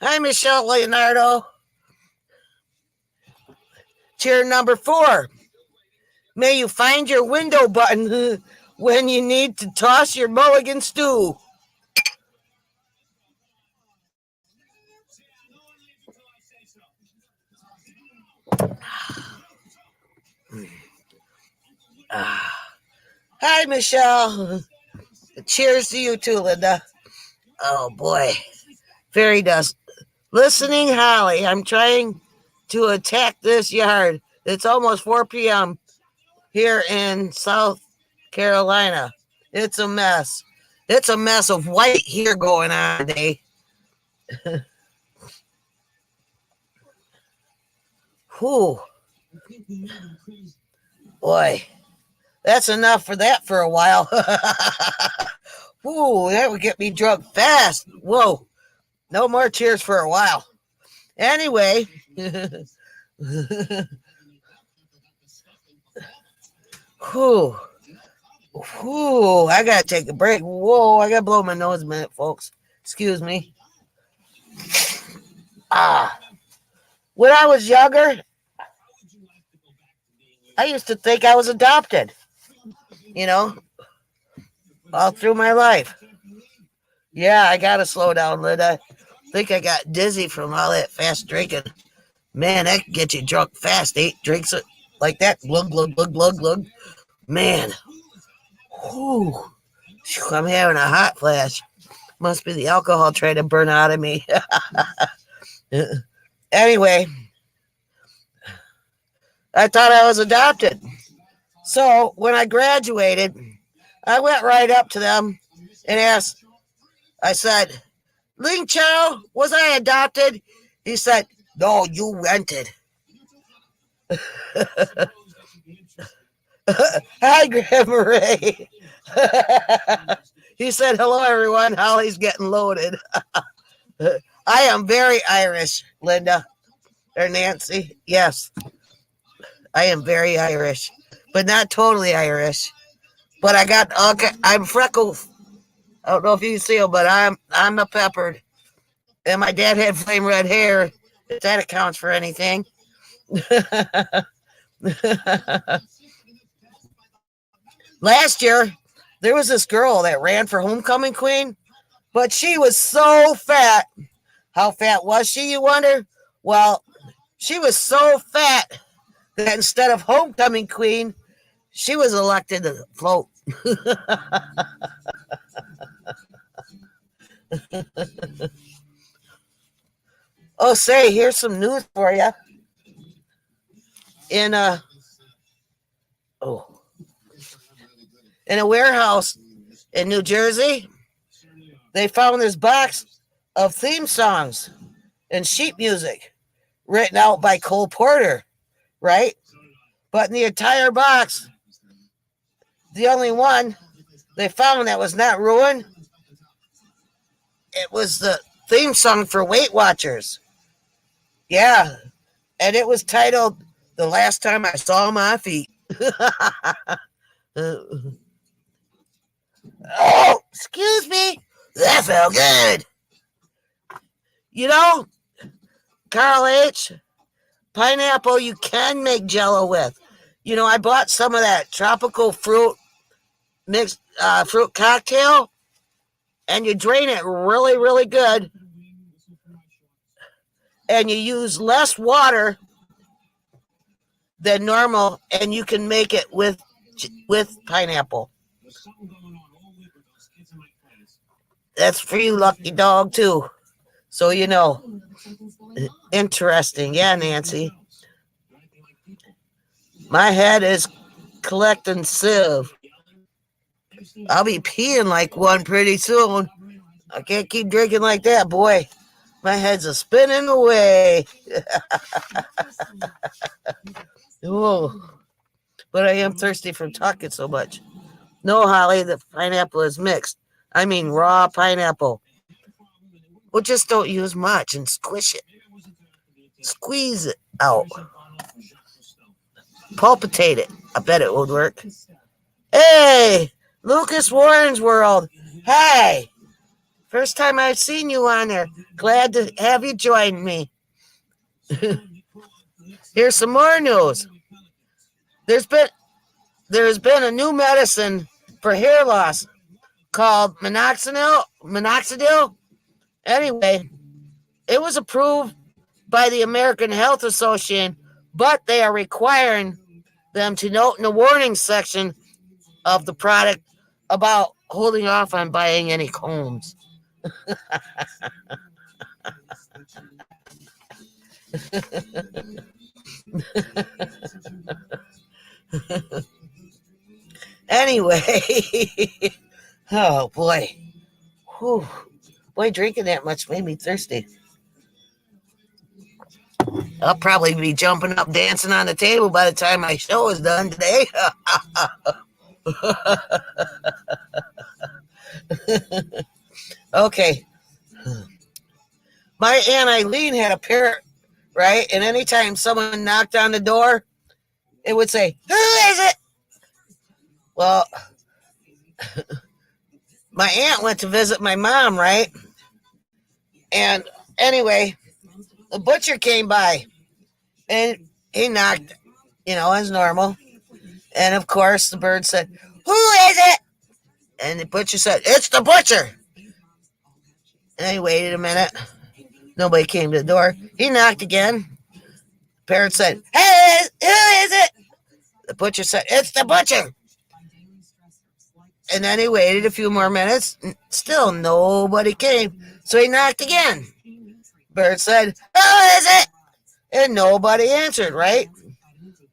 Hi, Michelle Leonardo. Cheer number 4. May you find your window button when you need to toss your mulligan stew. Hi, Michelle. Cheers to you too, Linda. Oh, boy. Fairy dust. Listening, Holly. I'm trying to attack this yard. It's almost 4 p.m. here in South Carolina. It's a mess. It's a mess of white here going on today. Whew. Boy, that's enough for that for a while. Whew, that would get me drunk fast. Whoa. No more cheers for a while. Anyway. Whew. Whew. I gotta take a break. Whoa, I gotta blow my nose a minute, folks. Excuse me. When I was younger, I used to think I was adopted. You know, all through my life. Yeah, I gotta slow down, Linda. I think I got dizzy from all that fast drinking. Man, that can get you drunk fast. 8 drinks like that. Glug, glug, glug, glug, glug. Man. Whew. I'm having a hot flash. Must be the alcohol trying to burn out of me. Anyway, I thought I was adopted. So when I graduated, I went right up to them and asked, I said, Ling Chow, was I adopted? He said, no, you rented. Hi, Grandma Ray. He said, hello, everyone. Holly's getting loaded. I am very Irish, Linda. Or Nancy. Yes, I am very Irish. But not totally Irish. But I got, okay, I'm freckled. I don't know if you can see him, but I'm a peppered. And my dad had flame red hair. If that accounts for anything. Last year, there was this girl that ran for homecoming queen, but she was so fat. How fat was she, you wonder? Well, she was so fat that instead of homecoming queen, she was elected to float. Oh, say, here's some news for you. In a warehouse in New Jersey, they found this box of theme songs and sheet music written out by Cole Porter, right? But in the entire box, the only one they found that was not ruined, it was the theme song for Weight Watchers. Yeah, and it was titled The Last Time I Saw My Feet. Oh, excuse me. That felt good. You know, Carl H., pineapple you can make Jell-O with. You know, I bought some of that tropical fruit mixed fruit cocktail, and you drain it really, really good, and you use less water than normal, and you can make it with pineapple. That's for you, lucky dog, too. So you know. Interesting. Yeah, Nancy. My head is collecting sieve. I'll be peeing like one pretty soon. I can't keep drinking like that, boy. My head's a spinning away. Oh, but I am thirsty from talking so much. No, Holly, the pineapple is mixed. I mean raw pineapple. Well, just don't use much and squish it. Squeeze it out. Pulpitate it. I bet it would work. Hey, Lucas Warren's World. Hey, first time I've seen you on there. Glad to have you join me. Here's some more news. There's been a new medicine for hair loss called minoxidil. Anyway, it was approved by the American Health Association, but they are requiring them to note in the warning section of the product about holding off on buying any combs. Anyway, oh boy. Whew. Boy, drinking that much made me thirsty. I'll probably be jumping up, dancing on the table by the time my show is done today. Okay. My Aunt Eileen had a parrot, right? And anytime someone knocked on the door, it would say, "Who is it?" Well, my aunt went to visit my mom, right? And anyway, the butcher came by and he knocked, as normal. And of course, the bird said, "Who is it?" And the butcher said, "It's the butcher." And he waited a minute. Nobody came to the door. He knocked again. The parrot said, "Hey, who is it?" The butcher said, "It's the butcher." And then he waited a few more minutes. Still nobody came. So he knocked again. Bird said, "Who is it?" And nobody answered, right?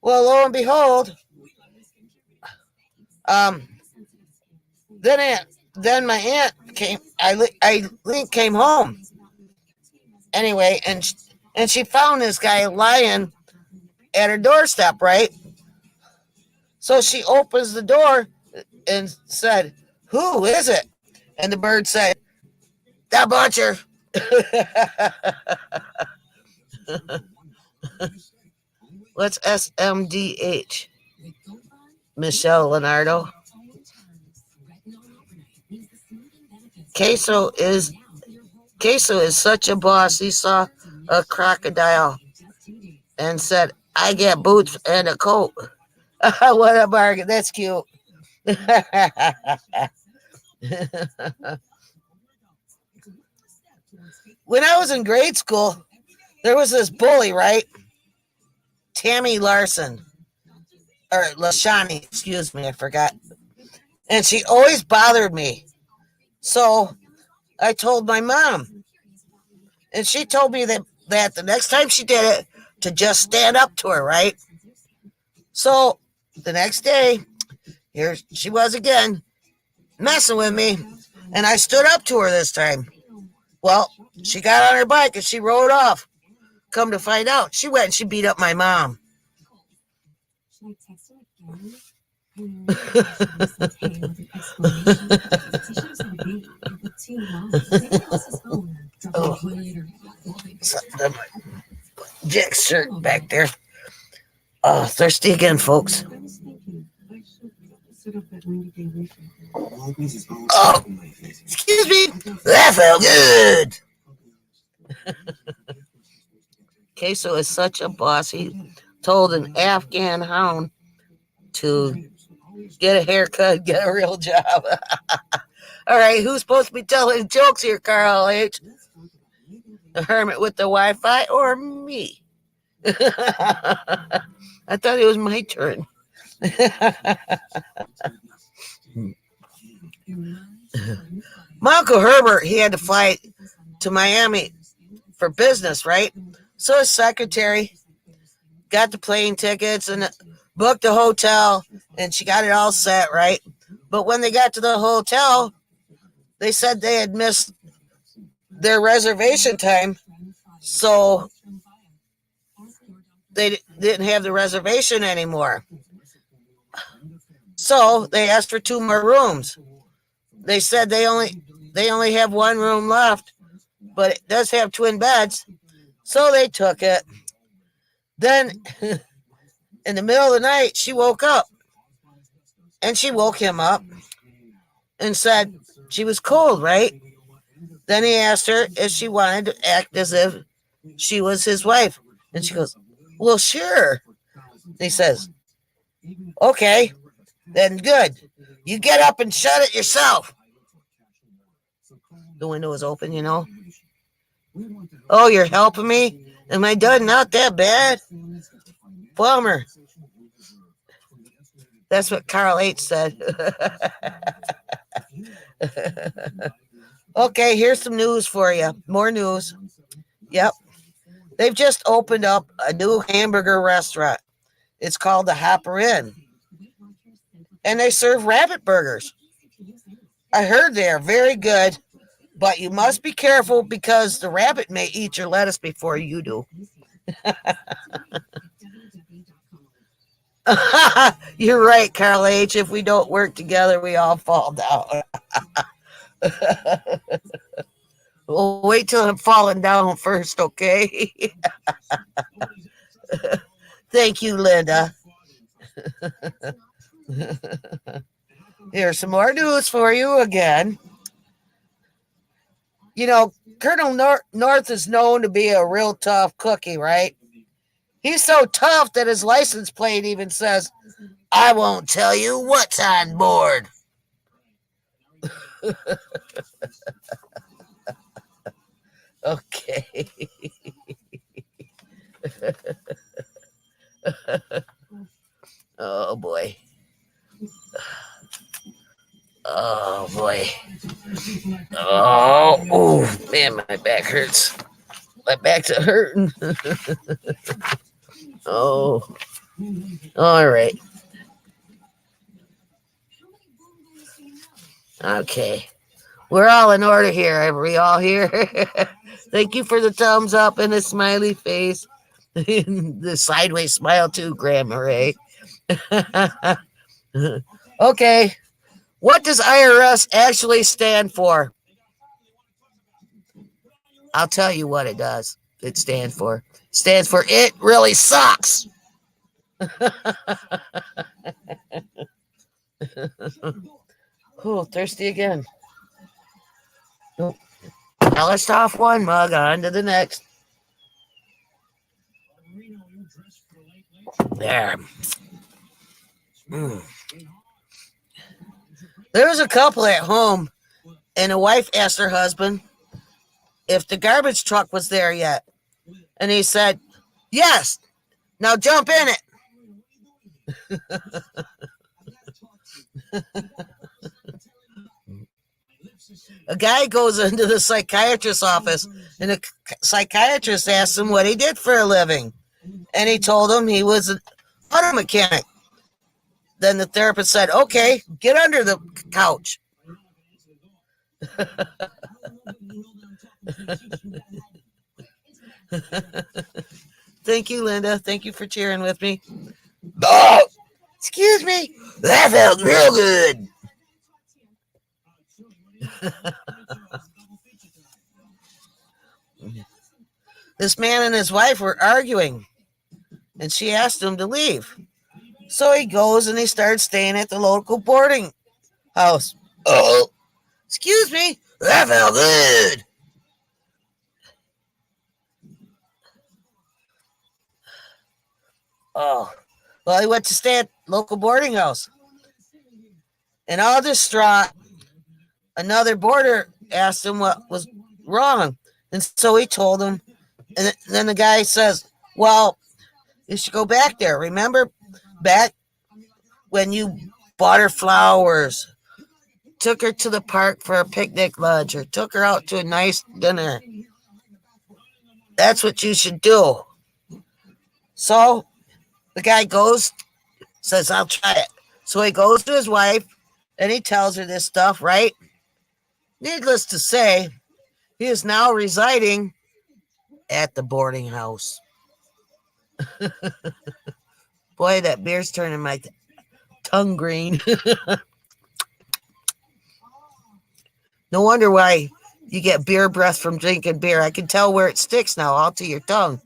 Well, lo and behold, then my aunt came. Eileen came home. Anyway, and she found this guy lying at her doorstep, right? So she opens the door and said, "Who is it?" And the bird said, "The butcher." What's SMDH? Michelle Leonardo. Queso is such a boss. He saw a crocodile and said, "I get boots and a coat." What a bargain. That's cute. When I was in grade school, there was this bully, right? Tammy Larson. Or Lashani, excuse me, I forgot. And she always bothered me. So I told my mom. And she told me that the next time she did it, to just stand up to her, right? So the next day, here she was again, messing with me. And I stood up to her this time. Well, she got on her bike and she rode off. Come to find out, she went and she beat up my mom. Oh, Jack's shirt back there. Oh, thirsty again, folks. Oh, excuse me. That felt good. Queso is such a boss. He told an Afghan hound to get a haircut, get a real job. All right, who's supposed to be telling jokes here, Carl H? The hermit with the Wi-Fi or me? I thought it was my turn. My Uncle Herbert, he had to fly to Miami for business, right? So his secretary got the plane tickets and booked a hotel, and she got it all set, right? But when they got to the hotel, they said they had missed their reservation time, so they didn't have the reservation anymore. So they asked for 2 more rooms. They said they only have 1 room left, but it does have twin beds. So they took it. Then in the middle of the night, she woke up, and she woke him up and said she was cold, right? Then he asked her if she wanted to act as if she was his wife. And she goes, well, sure. He says, okay, then good. You get up and shut it yourself. The window was open, you know. Oh, you're helping me? Am I done? Not that bad? Bummer. That's what Carl H. said. Okay, here's some news for you. More news. Yep. They've just opened up a new hamburger restaurant. It's called the Hopper Inn. And they serve rabbit burgers. I heard they are very good, but you must be careful because the rabbit may eat your lettuce before you do. You're right, Carl H. If we don't work together, we all fall down. Well, wait till I'm falling down first, okay? Thank you, Linda. Here's some more news for you again. You know, Colonel North is known to be a real tough cookie, right? He's so tough that his license plate even says, I won't tell you what's on board. Okay. Oh, boy. Oh, boy. Oh, man, my back hurts. My back's hurting. Oh, all right. Okay. We're all in order here. Are we all here? Thank you for the thumbs up and the smiley face. The sideways smile too, Grandma Ray. Okay. What does IRS actually stand for? I'll tell you what it does. It stands for. Stands for it really sucks. Oh, thirsty again. Nope. Polished off one mug, on to the next. There. There was a couple at home, and a wife asked her husband if the garbage truck was there yet. And he said, yes. Now jump in it. A guy goes into the psychiatrist's office, and the psychiatrist asks him what he did for a living. And he told him he was an auto mechanic. Then the therapist said, okay, get under the couch. Thank you, Linda. Thank you for cheering with me. Oh, excuse me. That felt real good. This man and his wife were arguing, and she asked him to leave. So he goes and he starts staying at the local boarding house. Oh, excuse me. That felt good. Oh, well, he went to stay at local boarding house. And all distraught, another boarder asked him what was wrong. And so he told him. And then the guy says, well, You should go back there. Remember back when you bought her flowers, took her to the park for a picnic lunch, or took her out to a nice dinner? That's what you should do. So the guy goes, says, I'll try it. So he goes to his wife and he tells her this stuff, right? Needless to say, he is now residing at the boarding house. Boy, that beer's turning my tongue green. No wonder why you get beer breath from drinking beer. I can tell where it sticks now, all to your tongue.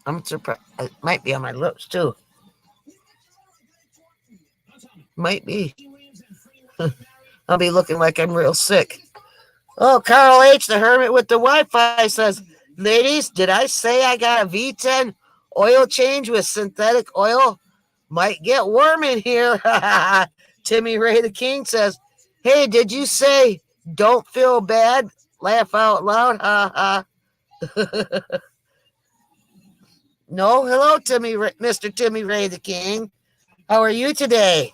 I'm surprised. It might be on my lips, too. Might be. I'll be looking like I'm real sick. Oh, Carl H., the hermit with the Wi-Fi, says, ladies, did I say I got a V10 oil change with synthetic oil? Might get warm in here. Timmy Ray the King says, hey, did you say don't feel bad? Laugh out loud. Ha ha. No, hello, Mr. Timmy Ray the King. How are you today?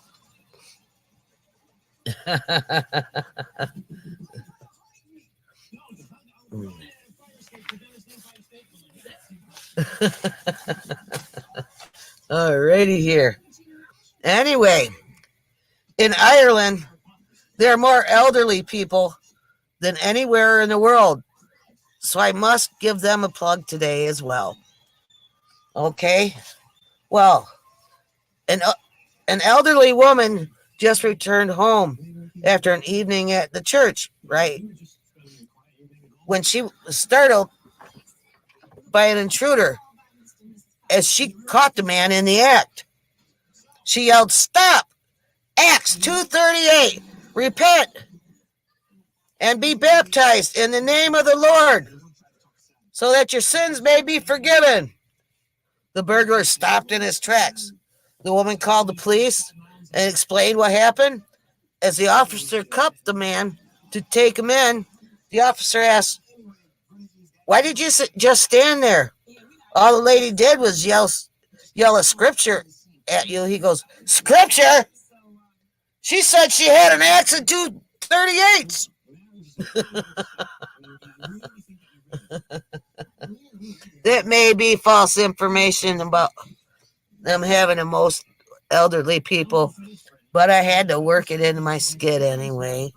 Alrighty here. Anyway, in Ireland, there are more elderly people than anywhere in the world. So I must give them a plug today as well. Okay? Well, an elderly woman just returned home after an evening at the church, right? When she was startled by an intruder as she caught the man in the act. She yelled, stop! Acts 2:38, repent and be baptized in the name of the Lord so that your sins may be forgiven. The burglar stopped in his tracks. The woman called the police and explained what happened. As the officer cuffed the man to take him in, the officer asked, why did you just stand there? All the lady did was yell a scripture at you. He goes, scripture? She said she had an axe and 238s. That may be false information about them having the most elderly people, but I had to work it into my skit anyway.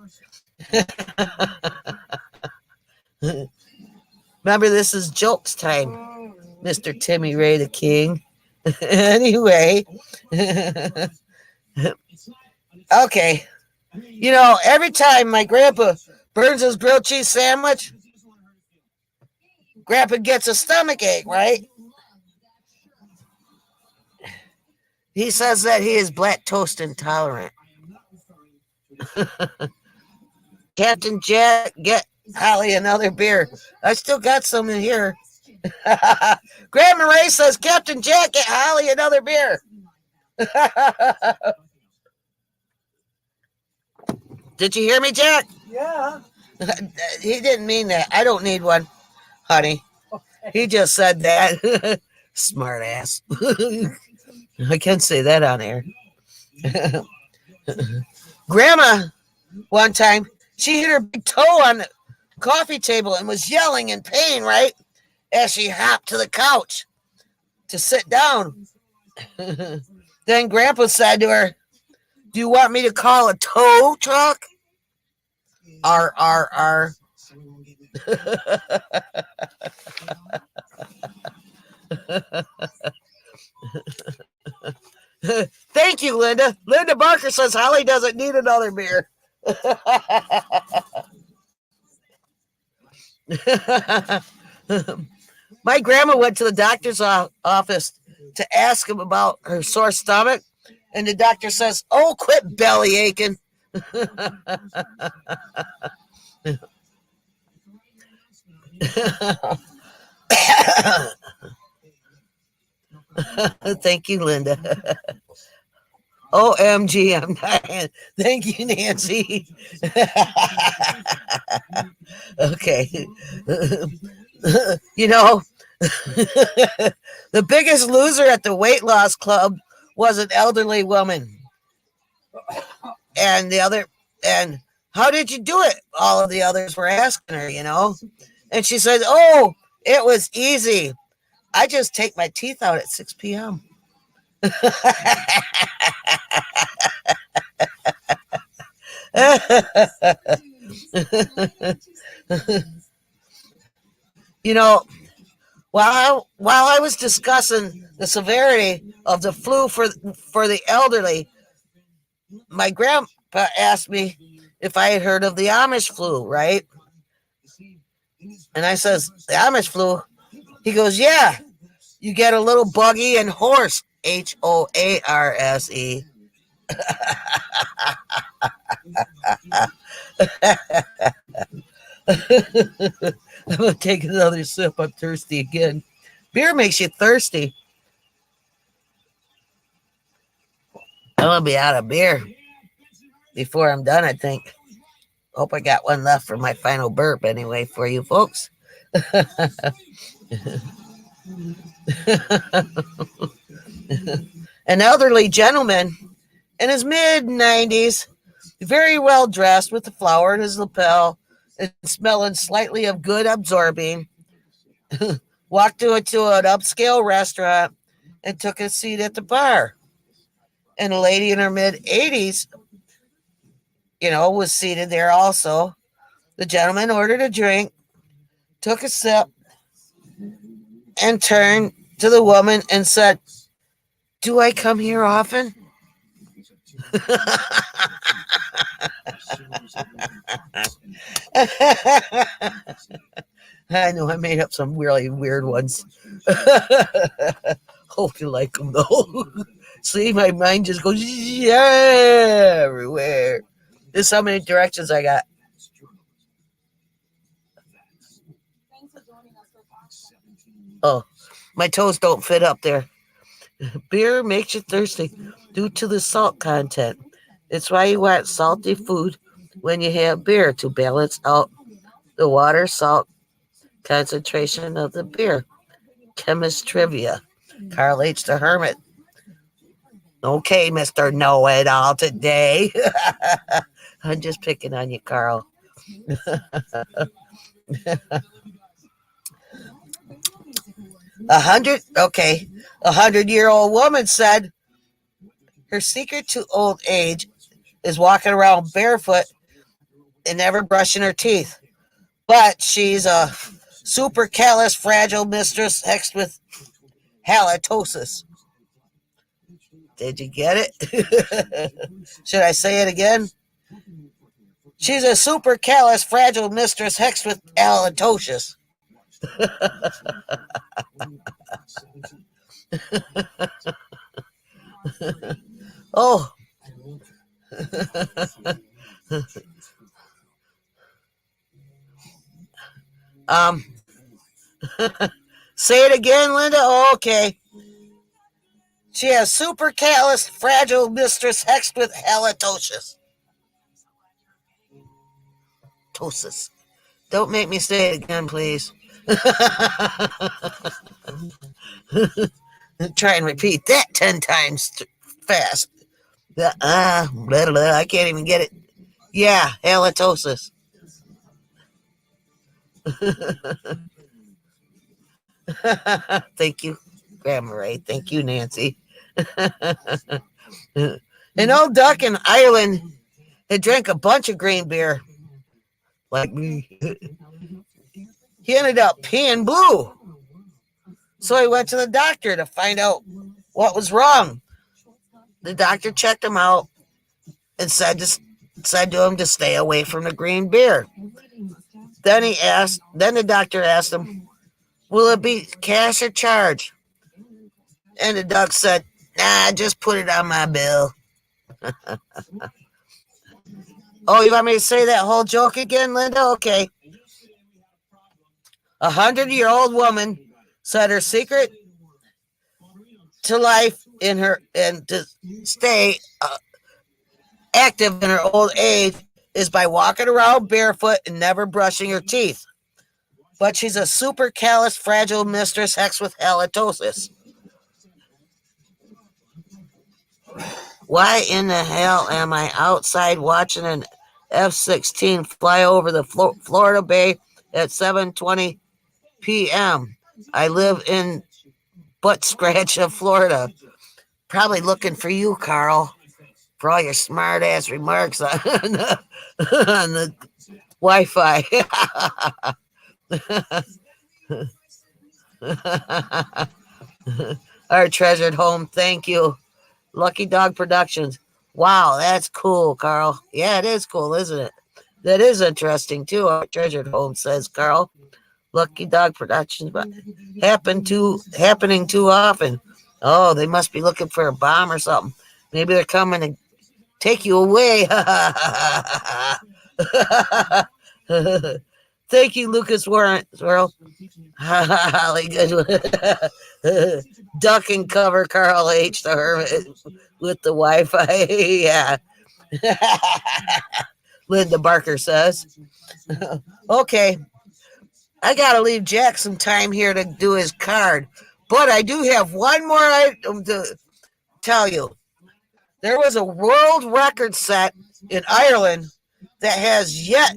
Remember, this is jokes time, Mr. Timmy Ray the King. Anyway. Okay. You know, every time my grandpa burns his grilled cheese sandwich, grandpa gets a stomach ache, right? He says that he is black toast intolerant. Captain Jack, get Holly another beer. I still got some in here. Grandma Ray says, Captain Jack, get Holly another beer. Did you hear me, Jack? Yeah. He didn't mean that. I don't need one, honey. Okay. He just said that. Smart ass. I can't say that on air. Grandma, one time, she hit her big toe on the coffee table and was yelling in pain, right? As she hopped to the couch to sit down. Then Grandpa said to her, do you want me to call a tow truck? R. Thank you, Linda. Linda Barker says Holly doesn't need another beer. My grandma went to the doctor's office to ask him about her sore stomach, and the doctor says, oh, quit belly aching. Thank you, Linda. OMG, I'm dying. Thank you, Nancy. Okay. You know, The biggest loser at the weight loss club was an elderly woman. And and how did you do it? All of the others were asking her, And she said, oh, it was easy. I just take my teeth out at 6 p.m. you know, while I was discussing the severity of the flu for the elderly, my grandpa asked me if I had heard of the Amish flu, right? And I says, the Amish flu? He goes, yeah, you get a little buggy and horse, HOARSE. I'm going to take another sip. I'm thirsty again. Beer makes you thirsty. I'm going to be out of beer before I'm done, I think. Hope I got one left for my final burp anyway for you folks. An elderly gentleman in his mid-90s, very well dressed with a flower in his lapel and smelling slightly of good absorbing, walked into an upscale restaurant and took a seat at the bar. And a lady in her mid-80s, was seated there also. The gentleman ordered a drink, took a sip, and turned to the woman and said, do I come here often? I know I made up some really weird ones. Hope you like them though. See, my mind just goes everywhere. There's so many directions I got. Oh, my toes don't fit up there. Beer makes you thirsty due to the salt content. It's why you want salty food when you have beer to balance out the water salt concentration of the beer. Chemist trivia. Carl H. the Hermit. Okay, Mr. Know-It-All today. I'm just picking on you, Carl. 100-year-old woman said her secret to old age is walking around barefoot and never brushing her teeth. But she's a super callous, fragile mistress hexed with halitosis. Did you get it? Should I say it again? She's a super callous, fragile mistress hexed with halitosis. Oh. Say it again, Linda. Oh, okay. She has super callous, fragile mistress hexed with halitosis. Tosis. Don't make me say it again, please. Try and repeat that 10 times fast. Blah, blah, I can't even get it. Yeah, halitosis. Thank you, Grandma Ray. Thank you, Nancy. An old duck in Ireland had drank a bunch of green beer, like me. He ended up peeing blue. So he went to the doctor to find out what was wrong. The doctor checked him out and said to him to stay away from the green beer. Then the doctor asked him, will it be cash or charge? And the duck said, nah, just put it on my bill. Oh, you want me to say that whole joke again, Linda? Okay. 100-year-old woman said her secret to life and to stay active in her old age is by walking around barefoot and never brushing her teeth. but she's a super callous, fragile mistress hex with halitosis. Why in the hell am I outside watching an F-16 fly over the Florida Bay at 7:20 p.m.? I live in butt scratch of Florida. Probably looking for you, Carl, for all your smart ass remarks on the Wi-Fi. Our treasured home. Thank you. Lucky Dog Productions. Wow, that's cool, Carl. Yeah, it is cool, isn't it? That is interesting too. Our treasured home, says Carl. Lucky Dog Productions, but happening too often. Oh, they must be looking for a bomb or something. Maybe they're coming to take you away. Thank you, Lucas Warren. Holly, good one. Duck and cover Carl H. the Hermit with the Wi-Fi. Yeah. Linda Barker says. Okay. I got to leave Jack some time here to do his card. But I do have one more item to tell you. There was a world record set in Ireland that has yet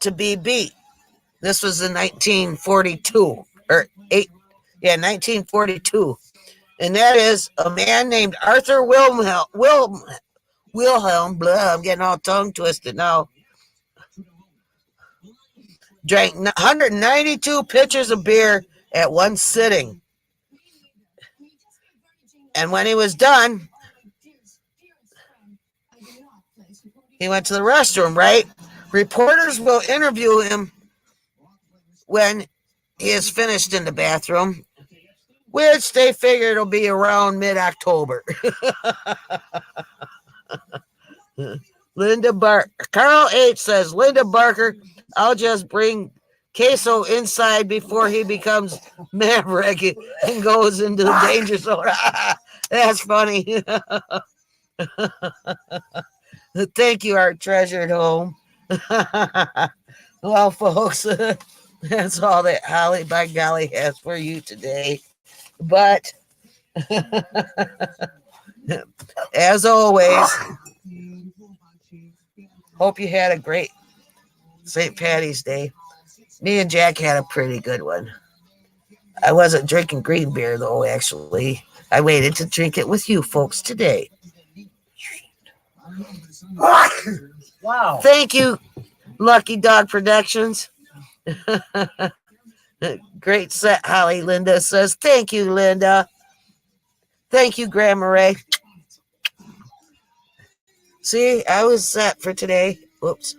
to be beat. This was in 1942 or 1942, and that is a man named Arthur Wilhelm. Blah, I'm getting all tongue twisted now. Drank 192 pitchers of beer at one sitting, and when he was done, he went to the restroom. Right? Reporters will interview him when he is finished in the bathroom, which they figure it'll be around mid-October. Carl H. says, Linda Barker, I'll just bring Queso inside before he becomes Maverick and goes into the danger zone. That's funny. Thank you, our treasured home. Well, folks, that's all that Holly by golly has for you today. But as always, hope you had a great St. Patty's Day. Me and Jack had a pretty good one. I wasn't drinking green beer, though, actually. I waited to drink it with you folks today. Wow. Thank you, Lucky Dog Productions. Great set, Holly. Linda says, thank you, Linda. Thank you, Grandma Ray. See, I was set for today. Whoops.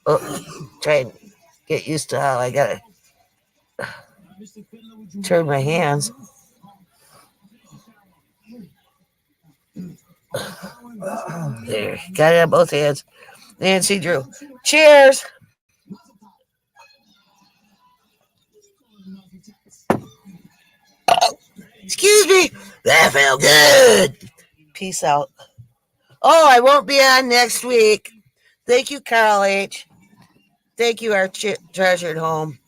Oh, try and get used to how I gotta turn my hands. There, got it on both hands. Nancy Drew. Cheers. Oh, excuse me. That felt good. Peace out. Oh, I won't be on next week. Thank you, Carl H. Thank you, our treasured home.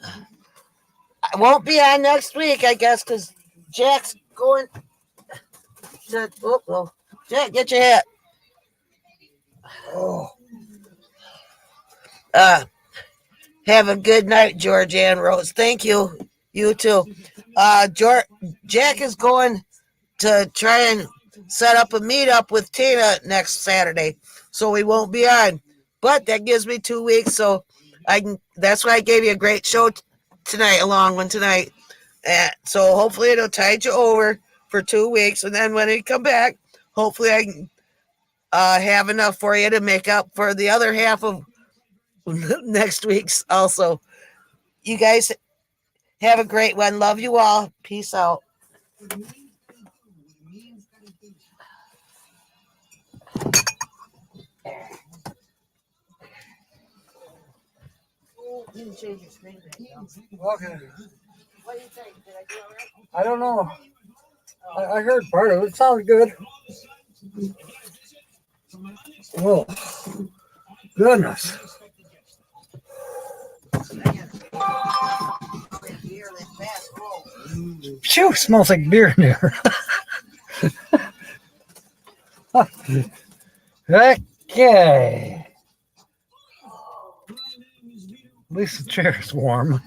I won't be on next week, I guess, because Jack's going to. Oh, Jack, get your hat. Oh. Have a good night, George Ann Rose. Thank you. You too. Jack is going to try and set up a meetup with Tina next Saturday, so we won't be on. But that gives me 2 weeks, so I can. That's why I gave you a great show tonight, a long one tonight. So hopefully it'll tide you over for 2 weeks, and then when I come back, hopefully I can have enough for you to make up for the other half of next week's. Also, you guys have a great one. Love you all. Peace out. You change your screen name. Okay. What do you think? Did I do all right? I don't know. I heard part of it. It sounded good. Oh. Goodness. Phew, smells like beer in there. Okay. At least the chair's warm.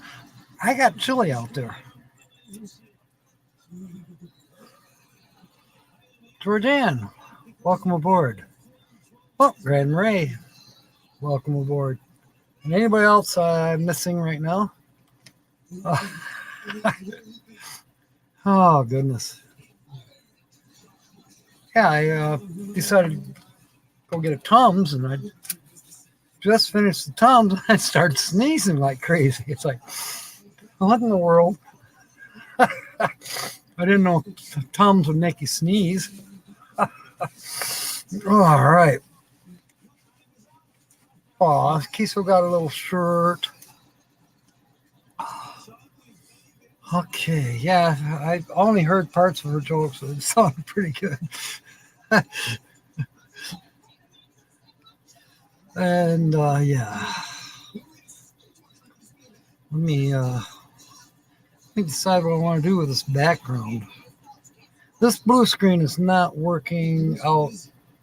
I got chilly out there. Jordan, welcome aboard. Oh, Grand Ray, welcome aboard. And anybody else I'm missing right now? Oh, oh goodness. Yeah, I decided to go get a Tums, and I just finished the Tums, and I started sneezing like crazy. It's like, what in the world? I didn't know Tums would make you sneeze. All right. Oh, Kiso got a little shirt. Okay, yeah, I only heard parts of her jokes, so it sounded pretty good. And yeah, let me decide what I want to do with this background. This blue screen is not working out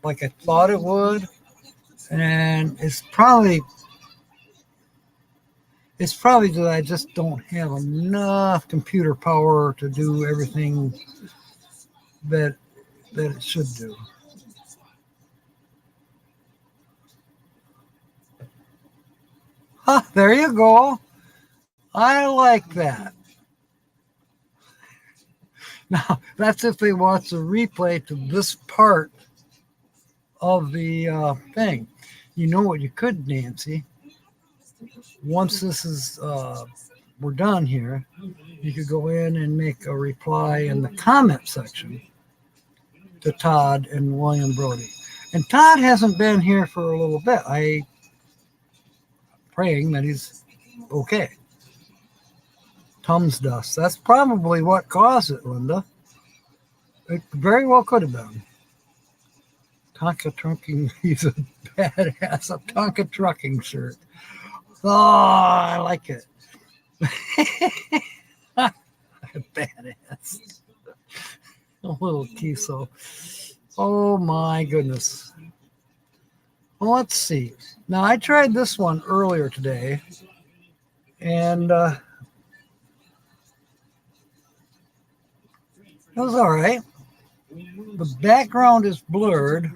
like I thought it would, and it's probably that I just don't have enough computer power to do everything that it should do. Huh, there you go. I like that. Now, that's if they watch the replay to this part of the thing. You know what you could, Nancy? Once this is we're done here, you could go in and make a reply in the comment section to Todd and William Brody. And Todd hasn't been here for a little bit. I'm praying that he's okay. Tums dust. That's probably what caused it, Linda. It very well could have been. Tonka trucking. He's a badass. A Tonka trucking shirt. Oh, I like it. Badass. A little Kiso. Oh my goodness. Well, let's see. Now I tried this one earlier today, and it was all right. The background is blurred,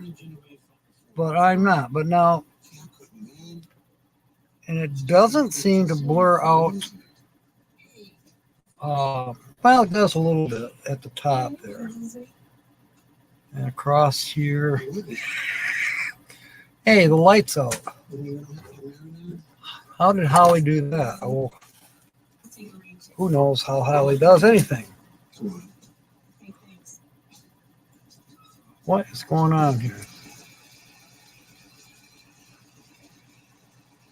but I'm not. But now, and it doesn't seem to blur out. Well, it does a little bit at the top there. And across here. Hey, the light's out. How did Holly do that? Oh, who knows how Holly does anything? What is going on here?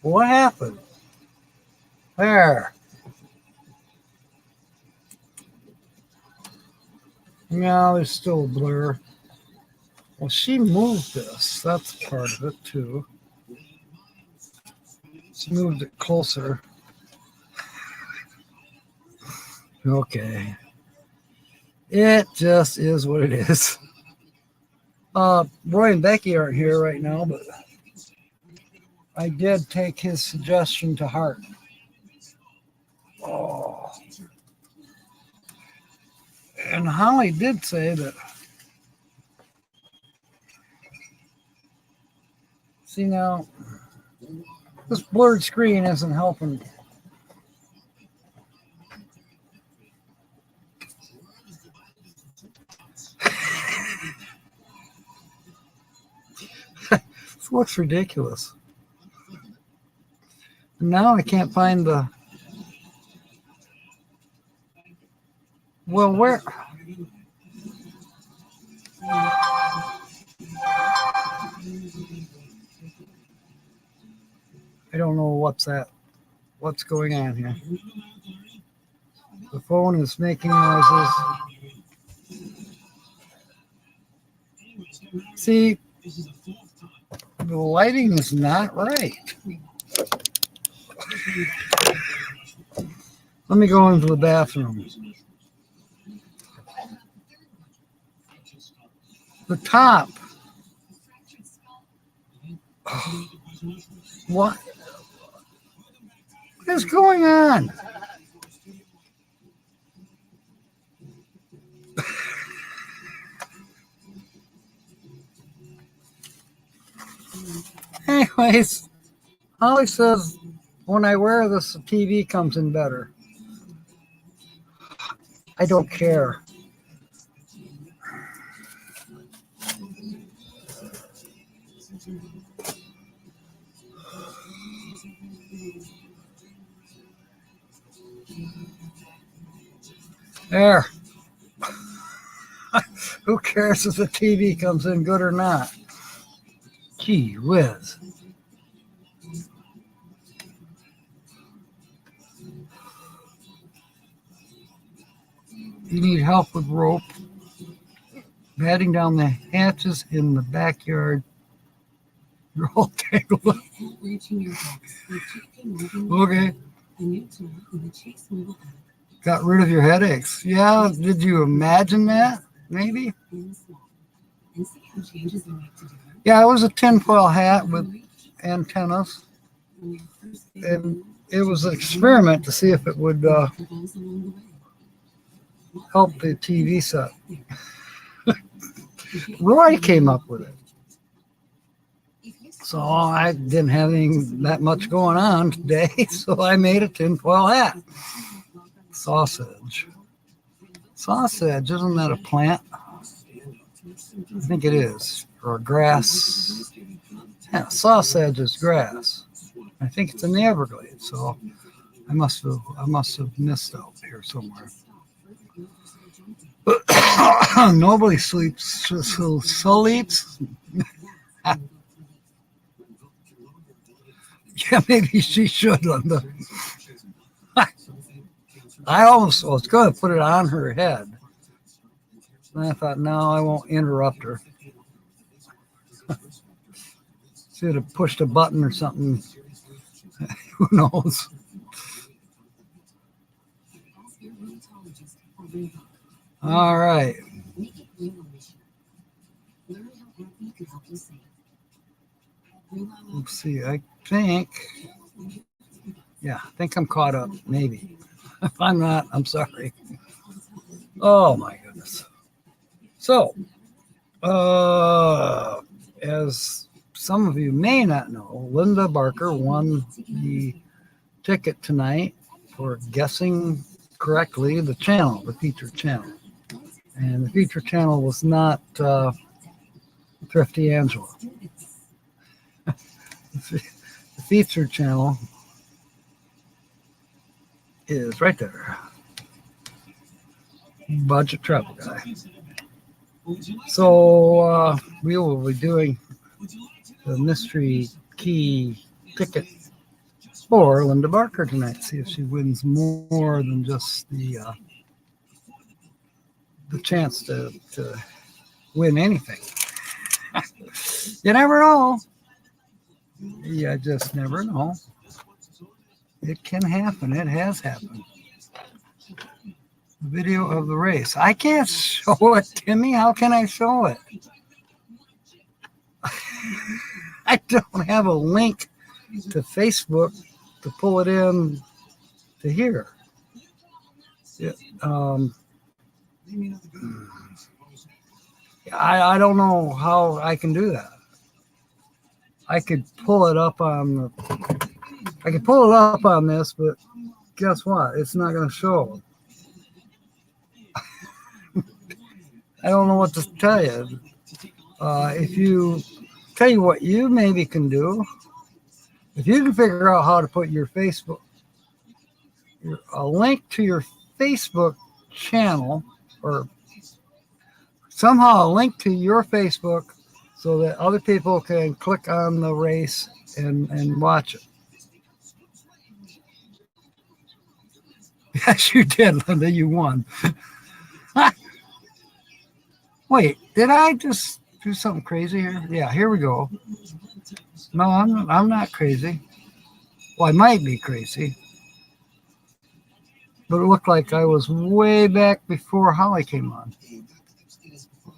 What happened? There. No, there's still a blur. Well, she moved this. That's part of it, too. She moved it closer. Okay. It just is what it is. Roy and Becky aren't here right now, but I did take his suggestion to heart. Oh. And Holly did say that. See now, this blurred screen isn't helping. This looks ridiculous. Now I can't find the. Well, where? I don't know what's going on here. The phone is making noises. See, The lighting is not right. Let me go into the bathroom. The top. What is going on? Anyways, Holly says when I wear this, the TV comes in better. I don't care. There. Who cares if the TV comes in good or not? Gee whiz. You need help with rope. Batting down the hatches in the backyard. You're all tangled up. Reaching your box with GP moving Okay. a new tool in the Chase mobile app Got rid of your headaches. Yeah, did you imagine that? Maybe? in the slot and see how changes you make today. Yeah, it was a tinfoil hat with antennas. From your first And it was an experiment to see if it would events along the way. help the TV set. Roy came up with it. So I didn't have that much going on today, so I made a tinfoil hat. Sausage. Sausage, isn't that a plant? I think it is. Or grass. Yeah, sausage is grass. I think it's in the Everglades, so I must have missed out here somewhere. Nobody sleeps. Sleeps. Yeah, maybe she should, Linda. I almost was going to put it on her head. And I thought, no, I won't interrupt her. Should have pushed a button or something. Who knows? All right. Let's see. I think I'm caught up. Maybe. If I'm not, I'm sorry. Oh my goodness. So, as some of you may not know, Linda Barker won the ticket tonight for guessing correctly the channel, the featured channel. And the featured channel was not Thrifty Angela. The featured channel is right there. Budget Travel Guy. So we will be doing the mystery key ticket for Linda Barker tonight. See if she wins more than just the chance to win anything. You never know. You just never know. It can happen. It has happened. Video of the race. I can't show it, Timmy. How can I show it? I don't have a link to Facebook to pull it in to here. I don't know how I can do that. I could pull it up on this, but guess what? It's not going to show. I don't know what to tell you. Tell you what you maybe can do. If you can figure out how to put your Facebook, a link to your Facebook channel, or somehow a link to your Facebook so that other people can click on the race and watch it. Yes, you did, Linda. You won. Wait, did I just do something crazy here? Yeah, here we go. No, I'm not crazy. Well, I might be crazy. But it looked like I was way back before Holly came on.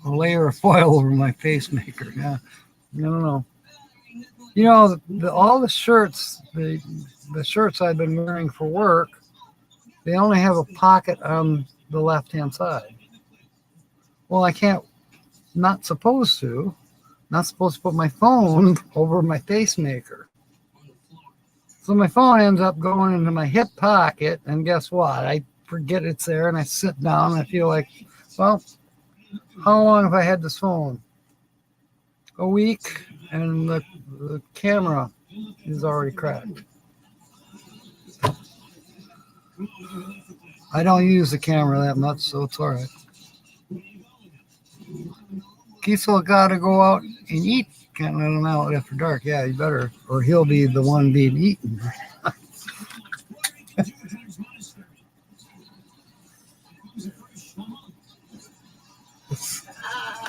A layer of foil over my pacemaker. Yeah. No. You know, all the shirts, the shirts I've been wearing for work, they only have a pocket on the left-hand side. Well, I can't, not supposed to put my phone over my pacemaker. So my phone ends up going into my hip pocket, and guess what? I forget it's there, and I sit down, and I feel like, well, how long have I had this phone? A week, and the camera is already cracked. I don't use the camera that much, so it's all right. Kiesel got to go out and eat. Can't let him out after dark. Yeah, you better, or he'll be the one being eaten.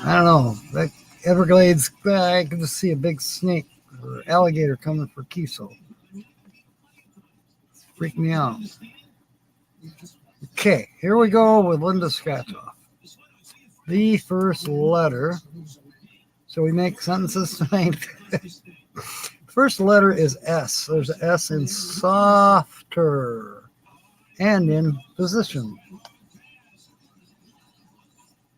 I don't know. That Everglades, I can just see a big snake or alligator coming for Kiesel. Freak me out. Okay, here we go with Linda's scratch off. The first letter. So we make sentences tonight. First letter is S. There's an S in softer and in position.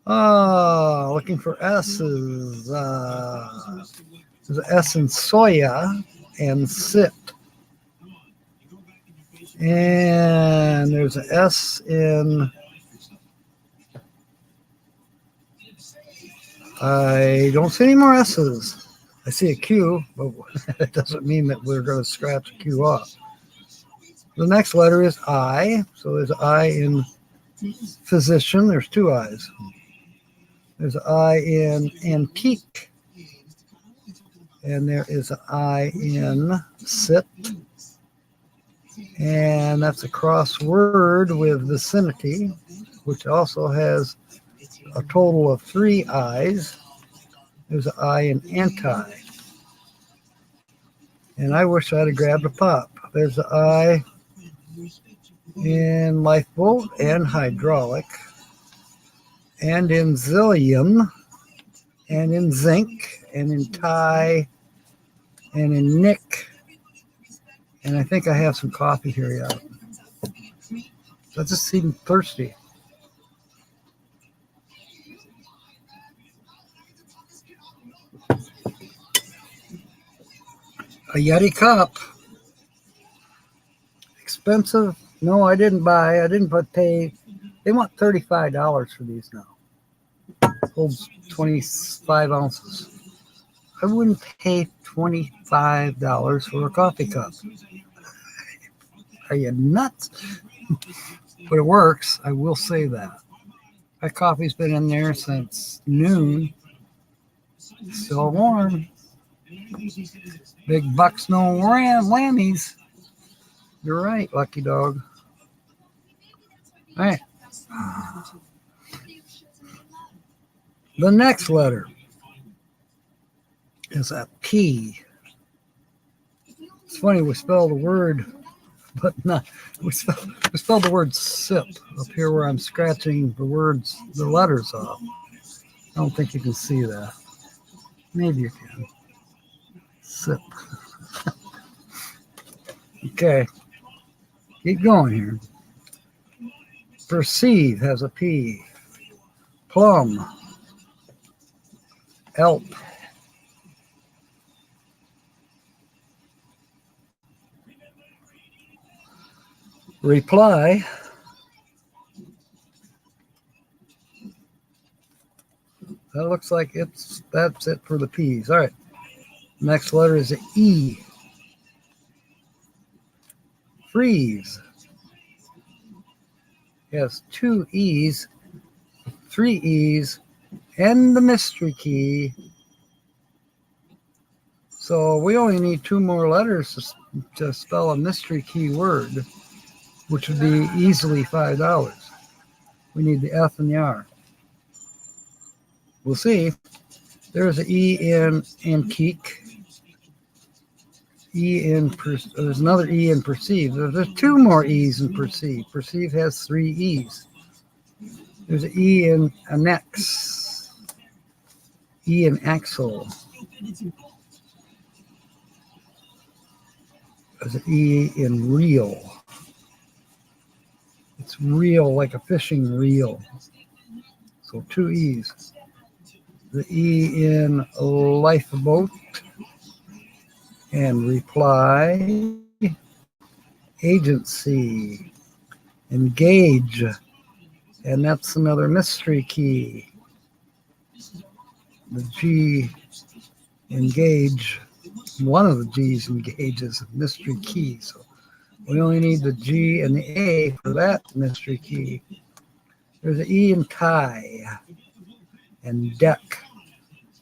Looking for S's. There's an S in soya and sit. And there's an S in, I don't see any more S's. I see a Q, but that doesn't mean that we're going to scratch a Q off. The next letter is I. So there's I in physician. There's two I's. There's an I in antique. And there is an I in sit. And that's a crossword with vicinity, which also has a total of three I's. There's an I in anti. And I wish I'd have grabbed a pop. There's an I in lifeboat and hydraulic, and in zillion, and in zinc, and in tie, and in nick. And I think I have some coffee here, yeah. I just seem thirsty. A Yeti cup. Expensive. No, I didn't buy. I didn't pay. They want $35 for these now. Holds 25 ounces. I wouldn't pay $25 for a coffee cup. Are you nuts? But it works. I will say that. My coffee's been in there since noon. Still warm. Big bucks, no whammies. You're right, lucky dog. All right. The next letter is a P. It's funny, we spell the word, but not. We spell the word sip up here where I'm scratching the letters off. I don't think you can see that. Maybe you can. Sip. Okay. Keep going here. Perceive has a P. Plum. Elp. Reply. That looks like that's it for the P's. All right. Next letter is an E. Freeze. Yes, two E's, three E's, and the mystery key. So we only need two more letters to spell a mystery key word, which would be easily $5. We need the F and the R. We'll see. There's an E in antique. E in there's another E in perceive. There's two more E's in perceive. Perceive has 3 E's. There's an E in annex. E in axle. There's an E in reel. It's reel like a fishing reel. So 2 E's. The E in lifeboat and reply. Agency. Engage. And that's another mystery key. The G, engage. One of the G's engage is a mystery key. So we only need the G and the A for that mystery key. There's an E in tie and deck.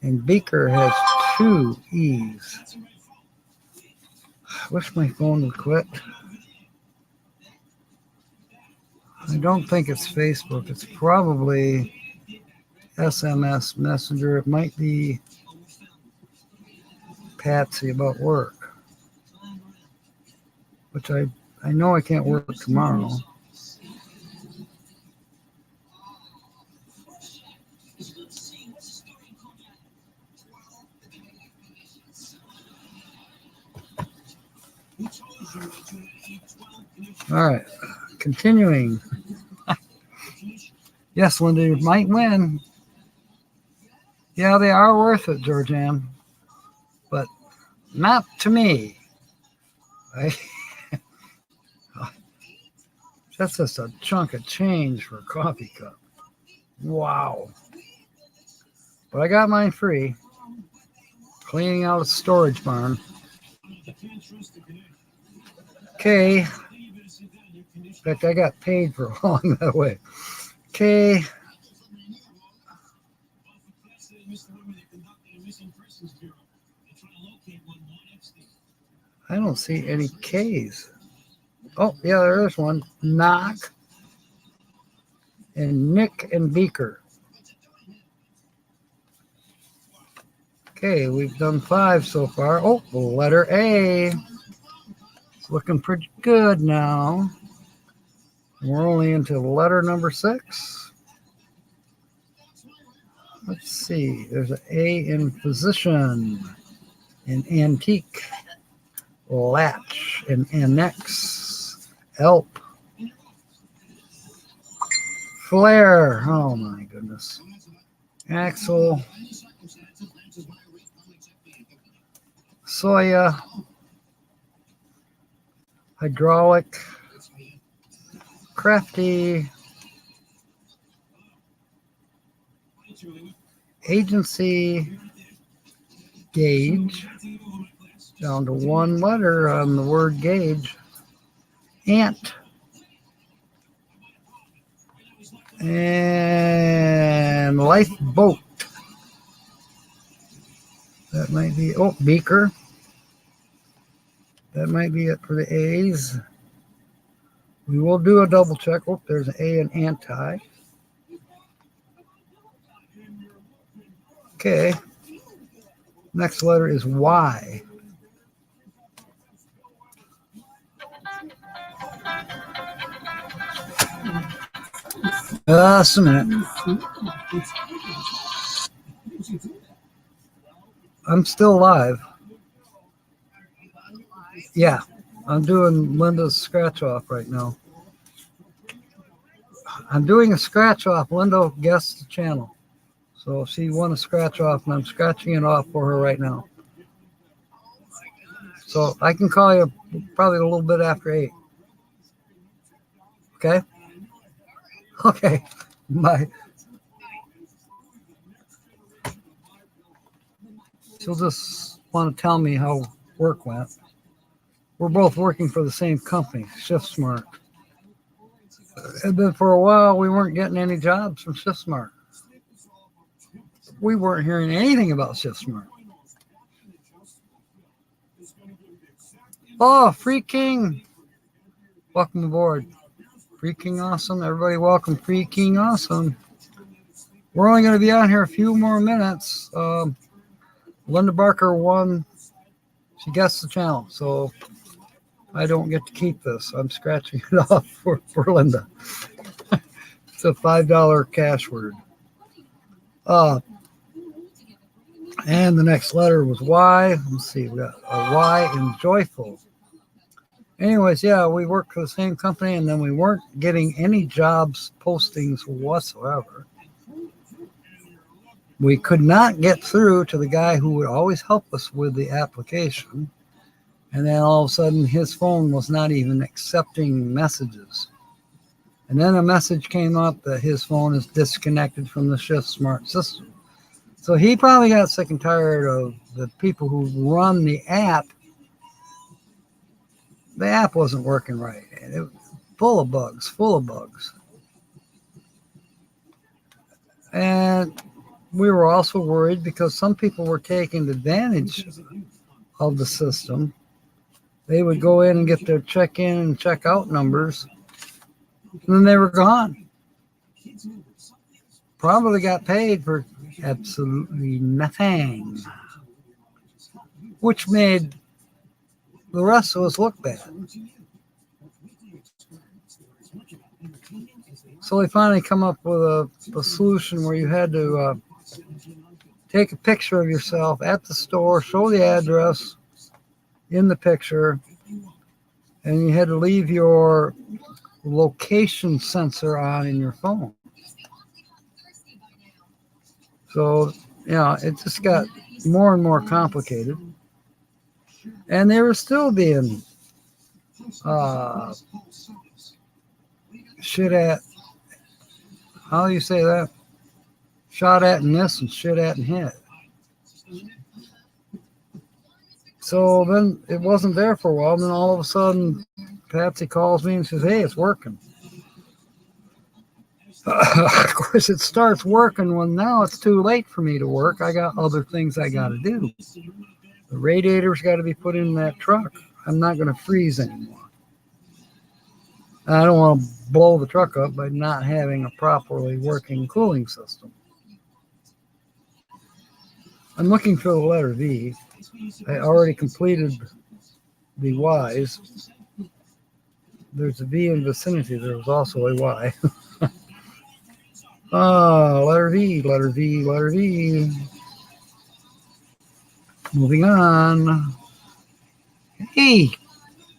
And beaker has 2 E's. I wish my phone would quit. I don't think it's Facebook. It's probably SMS Messenger. It might be Patsy about work, which I know I can't work tomorrow. All right, continuing. Yes, Linda, you might win. Yeah, they are worth it, Georgianne, but not to me. That's just a chunk of change for a coffee cup. Wow. But I got mine free. Cleaning out a storage barn. Okay. In fact, I got paid for hauling that way. Okay. I don't see any K's. Oh, yeah, there is one. Knock and Nick and Beaker. Okay, we've done 5 so far. Oh, the letter A. It's looking pretty good now. We're only into letter number 6. Let's see. There's an A in position, in antique, latch, and annex, help, flare. Oh my goodness. Axle, soya, hydraulic, crafty, agency, gauge, down to 1 letter on the word gauge, ant, and lifeboat. That might be, oh, beaker. That might be it for the A's. We will do a double check. Oh, there's an A in anti. Okay. Next letter is Y. Just a minute. I'm still live. Yeah, I'm doing Linda's scratch off right now. I'm doing a scratch off. Linda guessed the channel. So she won a scratch off, and I'm scratching it off for her right now. So I can call you probably a little bit after 8. Okay? Okay. Bye. She'll just want to tell me how work went. We're both working for the same company, Shift Smart. And then for a while, we weren't getting any jobs from Shift Smart. We weren't hearing anything about Shift Smart. Oh, Free King. Welcome aboard. Free King Awesome. Everybody welcome Free King Awesome. We're only going to be on here a few more minutes. Linda Barker won She guessed the channel, so I don't get to keep this. I'm scratching it off for Linda. It's a $5 cash word. And the next letter was Y. Let's see, we got a Y in joyful. Anyways, yeah, we worked for the same company, and then we weren't getting any jobs postings whatsoever. We could not get through to the guy who would always help us with the application. And then all of a sudden, his phone was not even accepting messages. And then a message came up that his phone is disconnected from the Shift Smart system. So he probably got sick and tired of the people who run the app. The app wasn't working right. And it was full of bugs. And we were also worried because some people were taking advantage of the system. They would go in and get their check-in and check-out numbers, and then they were gone. Probably got paid for absolutely nothing, which made the rest of us look bad. So we finally come up with a solution where you had to take a picture of yourself at the store, show the address in the picture, and you had to leave your location sensor on in your phone. So, yeah, it just got more and more complicated. And they were still being shit at, how do you say that? Shot at and this and shit at and hit. So then it wasn't there for a while. And then all of a sudden, Patsy calls me and says, hey, it's working. Of course, it starts working when now it's too late for me to work. I got other things I got to do. The radiator's got to be put in that truck. I'm not going to freeze anymore. I don't want to blow the truck up by not having a properly working cooling system. I'm looking for the letter V. I already completed the Y's. There's a V in vicinity. There was also a Y. Letter V, letter V, letter V. Moving on. Hey,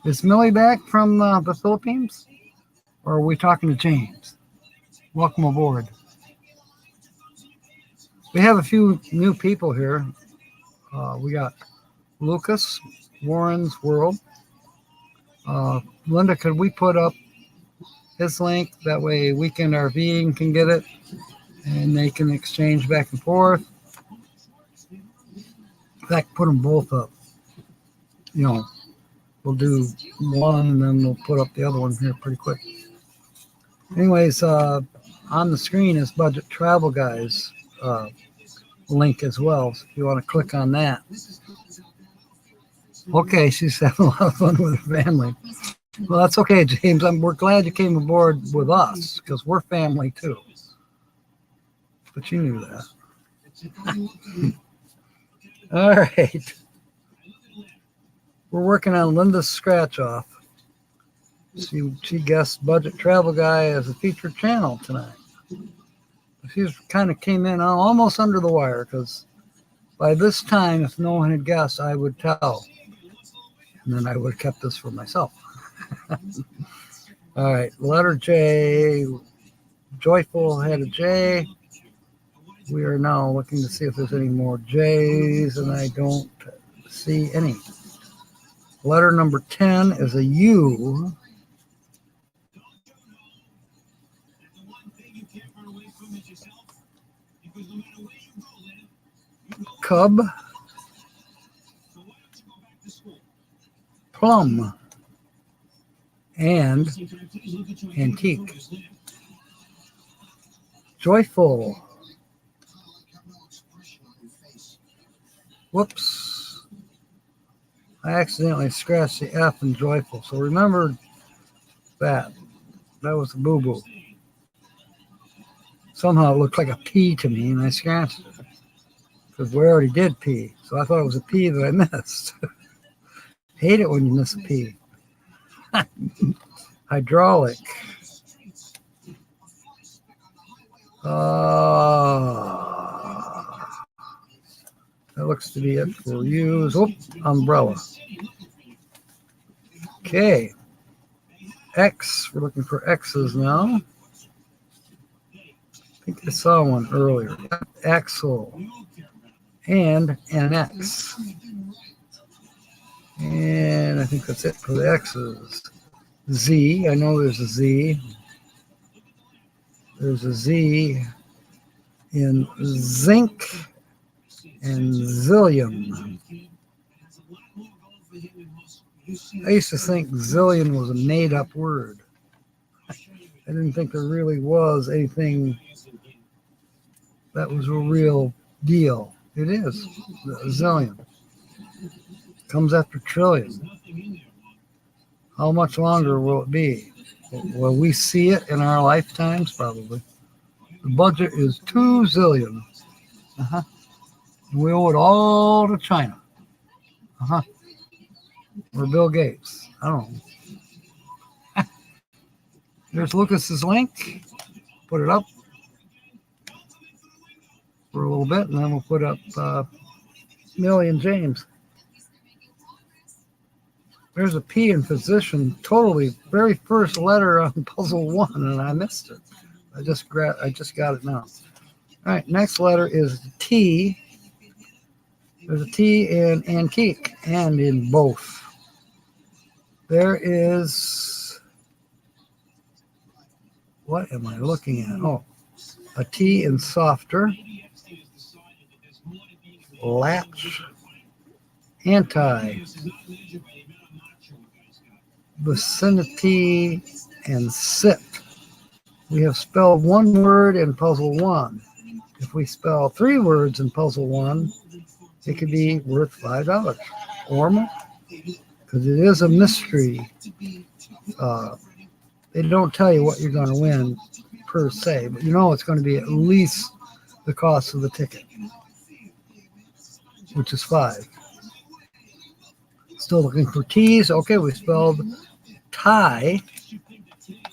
is Millie back from the Philippines? Or are we talking to James? Welcome aboard. We have a few new people here. We got Lucas, Warren's World. Linda, could we put up his link? That way Weekend RVing can get it and they can exchange back and forth. In fact, put them both up. You know, we'll do one and then we'll put up the other one here pretty quick. Anyways, on the screen is Budget Travel Guys link as well. So if you want to click on that. Okay, she's having a lot of fun with her family. Well, that's okay, James. We're glad you came aboard with us because we're family too. But you knew that. All right. We're working on Linda's scratch off. She guessed Budget Travel Guy as a featured channel tonight. She kind of came in almost under the wire because by this time, if no one had guessed, I would tell. And then I would have kept this for myself. All right, letter J. Joyful had a J. We are now looking to see if there's any more J's, and I don't see any. Letter number 10 is a U. Cub. Plum. And antique. Joyful. Whoops. I accidentally scratched the F in joyful. So remember that. That was a boo-boo. Somehow it looked like a P to me and I scratched it. Because we already did P. So I thought it was a P that I missed. Hate it when you miss a P. Hydraulic. That looks to be it for use. Oh, umbrella. Okay. X. We're looking for X's now. I think I saw one earlier. Axle. And an X. And I think that's it for the X's. Z. I know there's a Z. There's a Z in zinc and zillion. I used to think zillion was a made-up word. I didn't think there really was anything that was a real deal. It is. A zillion. Comes after trillion. How much longer will it be? Will we see it in our lifetimes? Probably. The budget is 2 zillion. We owe it all to China. Or Bill Gates. I don't know. There's Lucas's link. Put it up for a little bit, and then we'll put up Millie and James. There's a P in physician, totally very first letter on puzzle 1, and I missed it. I just got it now. All right, next letter is T. There's a T in antique and in both. There is, what am I looking at? Oh, a T in softer, latch, anti, vicinity, and sit. We have spelled one word in puzzle 1. If we spell 3 words in puzzle 1, it could be worth $5 or more, because it is a mystery. They don't tell you what you're going to win per se, but you know it's going to be at least the cost of the ticket, which is $5. Still looking for T's. Okay, we spelled tie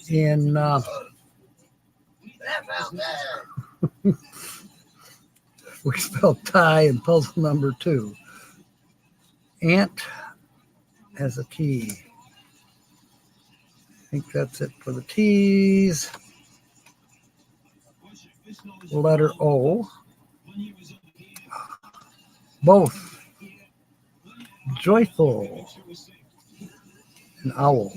in we spelled tie in puzzle number 2. Ant has a T. I think that's it for the T's. Letter O. Both. Joyful. An owl.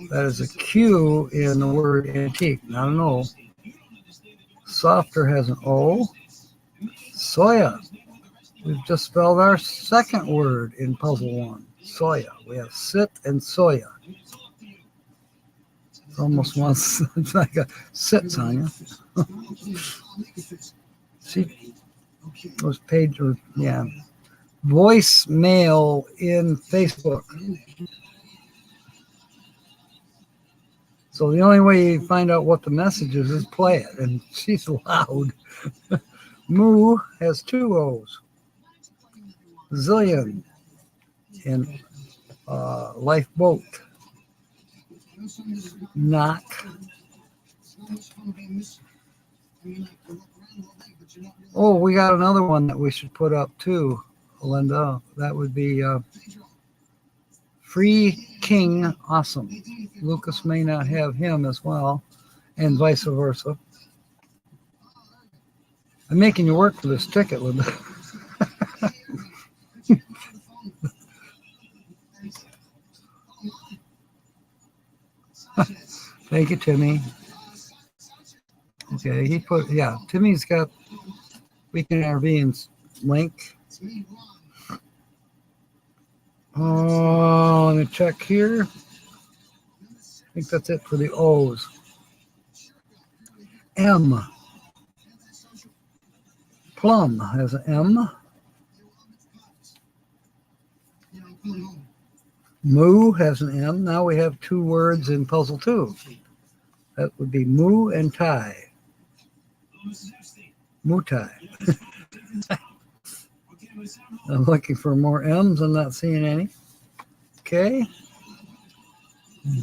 That is a Q in the word antique, not an O. Softer has an O. Soya. We've just spelled our second word in puzzle 1. Soya. We have sit and soya. It's almost once it's like a sit, Sonia. See those page or yeah. Voicemail in Facebook. So the only way you find out what the message is play it, and she's loud. Moo has 2 O's. Zillion in lifeboat. Knock. Oh, we got another one that we should put up too, Linda. That would be Free King Awesome. Lucas may not have him as well, and vice versa. I'm making you work for this ticket, Linda. Thank you, Timmy. Okay, he put, yeah, Timmy's got We Can Intervene's link. Oh, let me check here. I think that's it for the O's. M. Plum has an M. Moo has an M. Now we have 2 words in puzzle 2. That would be moo and tie. Moo tie. I'm looking for more M's. I'm not seeing any. Okay.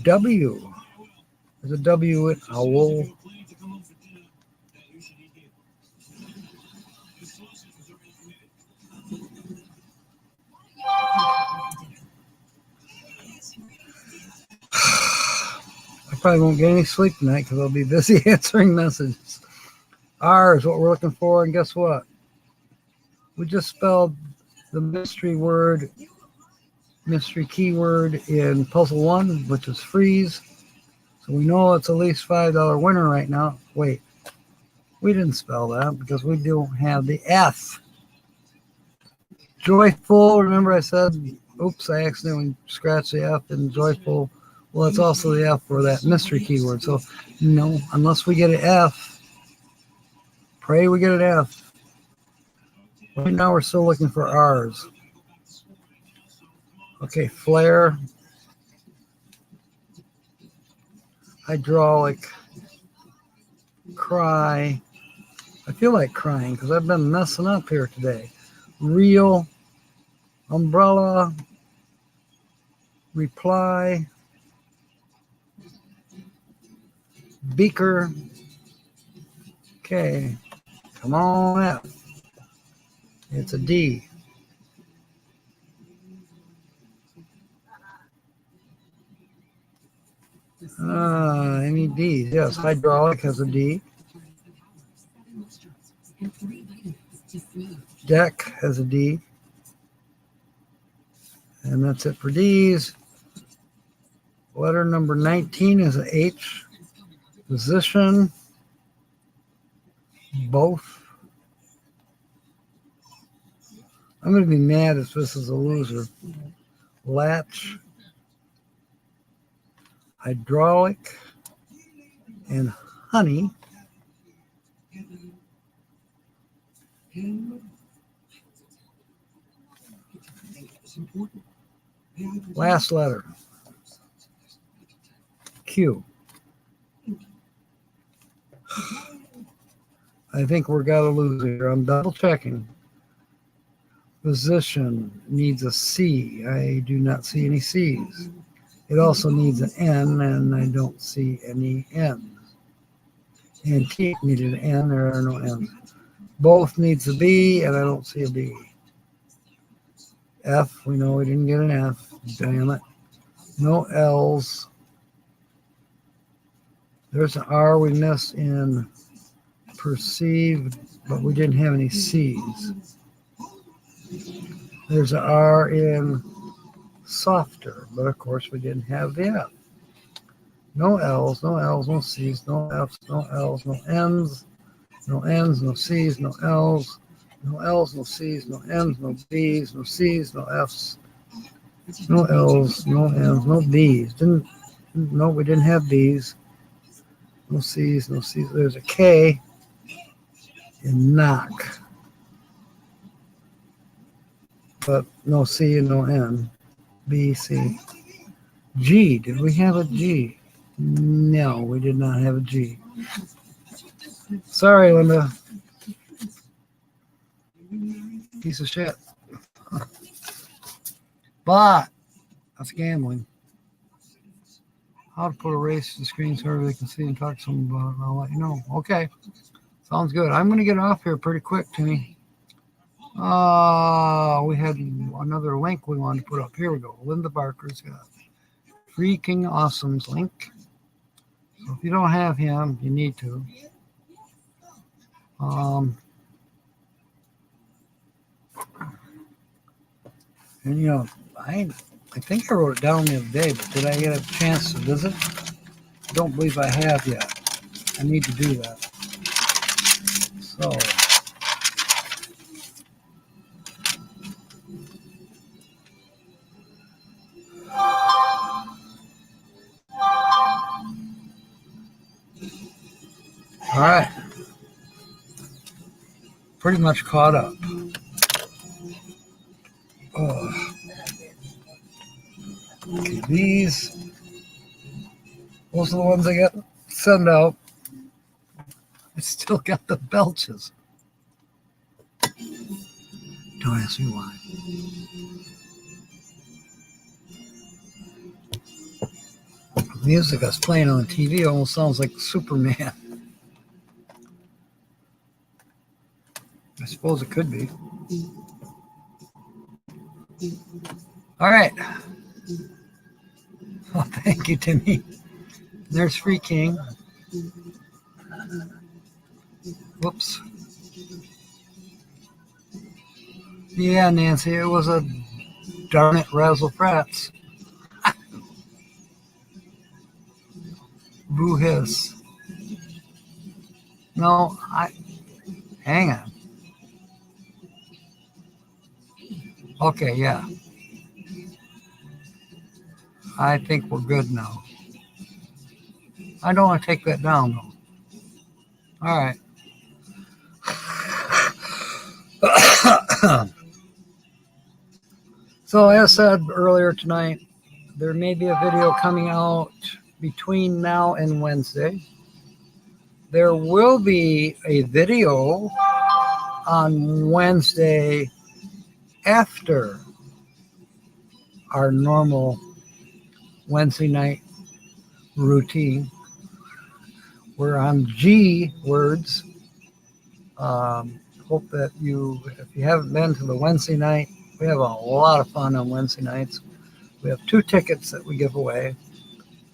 W. There's a W with owl. I probably won't get any sleep tonight because I'll be busy answering messages. R is what we're looking for, and guess what? We just spelled the mystery keyword in puzzle 1, which is freeze. So we know it's at least $5 winner right now. Wait, we didn't spell that because we don't have the F. Joyful, remember I said, oops, I accidentally scratched the F in joyful. Well, it's also the F for that mystery keyword. So, no, unless we get an F, pray we get an F. Right now we're still looking for R's. Okay, flare, hydraulic, cry. I feel like crying because I've been messing up here today. Real, umbrella, reply, beaker. Okay, come on F. It's a D. Any D's? Yes, hydraulic has a D. Deck has a D. And that's it for D's. Letter number 19 is an H. Position. Both. I'm going to be mad if this is a loser. Latch. Hydraulic. And honey. Last letter. Q. I think we're got a loser here. I'm double checking. Position needs a C. I do not see any C's. It also needs an N, and I don't see any N's. Antique needed an N. There are no N's. Both needs a B, and I don't see a B. F, we know we didn't get an F. Damn it. No L's. There's an R we missed in perceived, but we didn't have any C's. There's an R in softer, but of course we didn't have the F. No L's, no L's, no C's, no F's, no L's, no N's, no N's, no C's, no L's, no L's, no C's, no N's, no B's, no C's, no F's, no L's, no N's, no B's. No, we didn't have B's. No C's, no C's. There's a K in knock, but no C and no N. B, C. G, did we have a G? No, we did not have a G. Sorry, Linda. Piece of shit. But that's gambling. How to put a race to the screen so everybody can see and talk to someone about it. I'll let you know. Okay. Sounds good. I'm going to get off here pretty quick, Timmy. We had another link we wanted to put up. Here we go. Linda Barker's got Freaking Awesome's link. So if you don't have him, you need to. And you know, I think I wrote it down the other day, but did I get a chance to visit? I don't believe I have yet. I need to do that. So all right. Pretty much caught up. Okay, these are the ones I got sent out. I still got the belches. Don't ask me why. The music that's playing on the TV almost sounds like Superman. I suppose it could be. All right. Well, thank you, Timmy. There's Free King. Whoops. Yeah, Nancy, it was a darn it razzle frats. Boo hiss. No, hang on. Okay, yeah. I think we're good now. I don't want to take that down though. All right. So as said earlier tonight, there may be a video coming out between now and Wednesday. There will be a video on Wednesday after our normal Wednesday night routine. We're on G words. Hope that if you haven't been to the Wednesday night, we have a lot of fun on Wednesday nights. We have 2 tickets that we give away,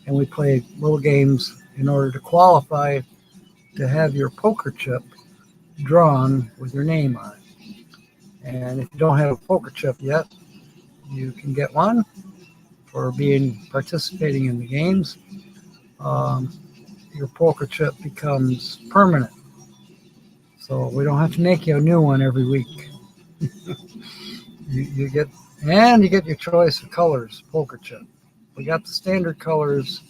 and we play little games in order to qualify to have your poker chip drawn with your name on it. And if you don't have a poker chip yet, you can get one for participating in the games. Your poker chip becomes permanent. So we don't have to make you a new one every week. you get your choice of colors, poker chip. We got the standard colors,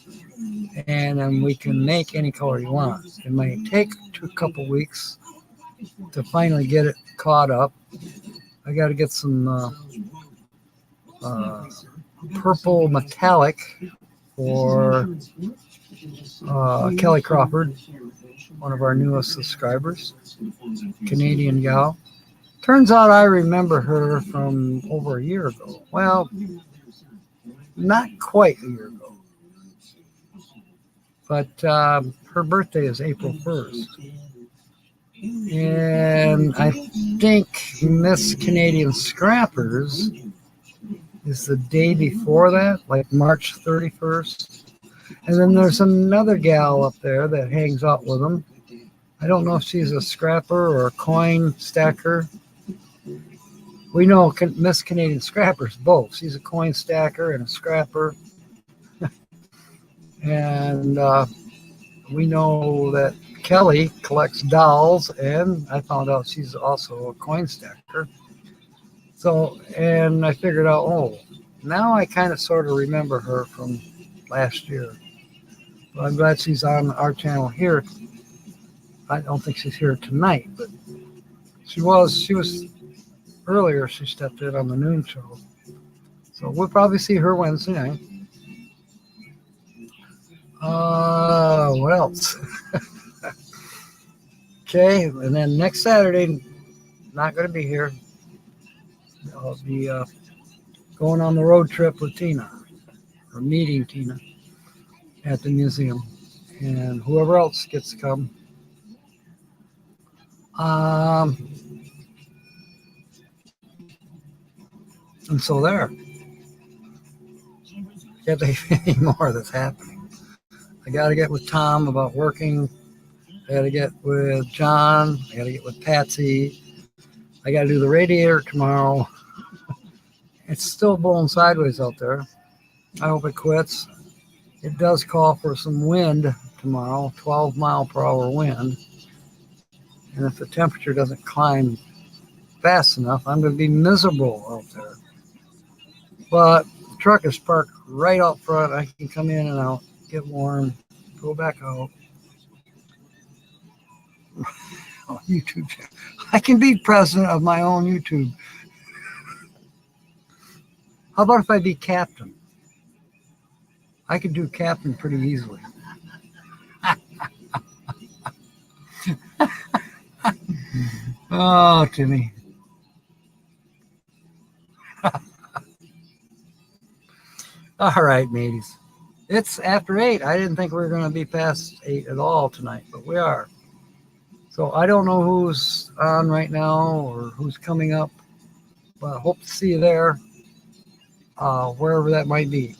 and then we can make any color you want. It might take a couple weeks to finally get it caught up. I got to get some purple metallic for Kelly Crawford, one of our newest subscribers, Canadian gal. Turns out I remember her from over a year ago. Well, not quite a year ago. But her birthday is April 1st. And I think Miss Canadian Scrappers is the day before that, like March 31st. And then there's another gal up there that hangs out with them. I don't know if she's a scrapper or a coin stacker. We know Miss Canadian Scrappers both. She's a coin stacker and a scrapper. And we know that Kelly collects dolls, and I found out she's also a coin stacker. So, and I figured out, now I kind of sort of remember her from last year. But I'm glad she's on our channel here. I don't think she's here tonight, but she was earlier. She stepped in on the noon show. So we'll probably see her Wednesday night. What else? Okay, and then next Saturday, not going to be here. I'll be going on the road trip with Tina, or meeting Tina at the museum, and whoever else gets to come. And so there. Can't think of any more that's happening. I got to get with Tom about working. I got to get with John. I got to get with Patsy. I got to do the radiator tomorrow. It's still blowing sideways out there. I hope it quits. It does call for some wind tomorrow, 12-mile-per-hour wind. And if the temperature doesn't climb fast enough, I'm going to be miserable out there. But the truck is parked right out front. I can come in and out, get warm, go back out. YouTube channel. I can be president of my own YouTube. How about if I be captain? I could do captain pretty easily. Oh, Timmy. All right, mateys. It's after 8. I didn't think we were going to be past 8 at all tonight, but we are. So I don't know who's on right now or who's coming up, but I hope to see you there, wherever that might be.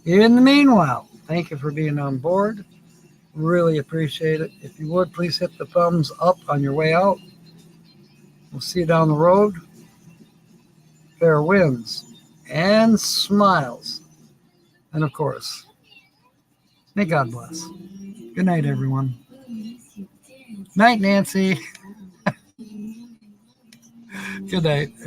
In the meanwhile, thank you for being on board. Really appreciate it. If you would, please hit the thumbs up on your way out. We'll see you down the road. Fair winds and smiles. And of course, may God bless. Good night, everyone. Night, Nancy. Good night.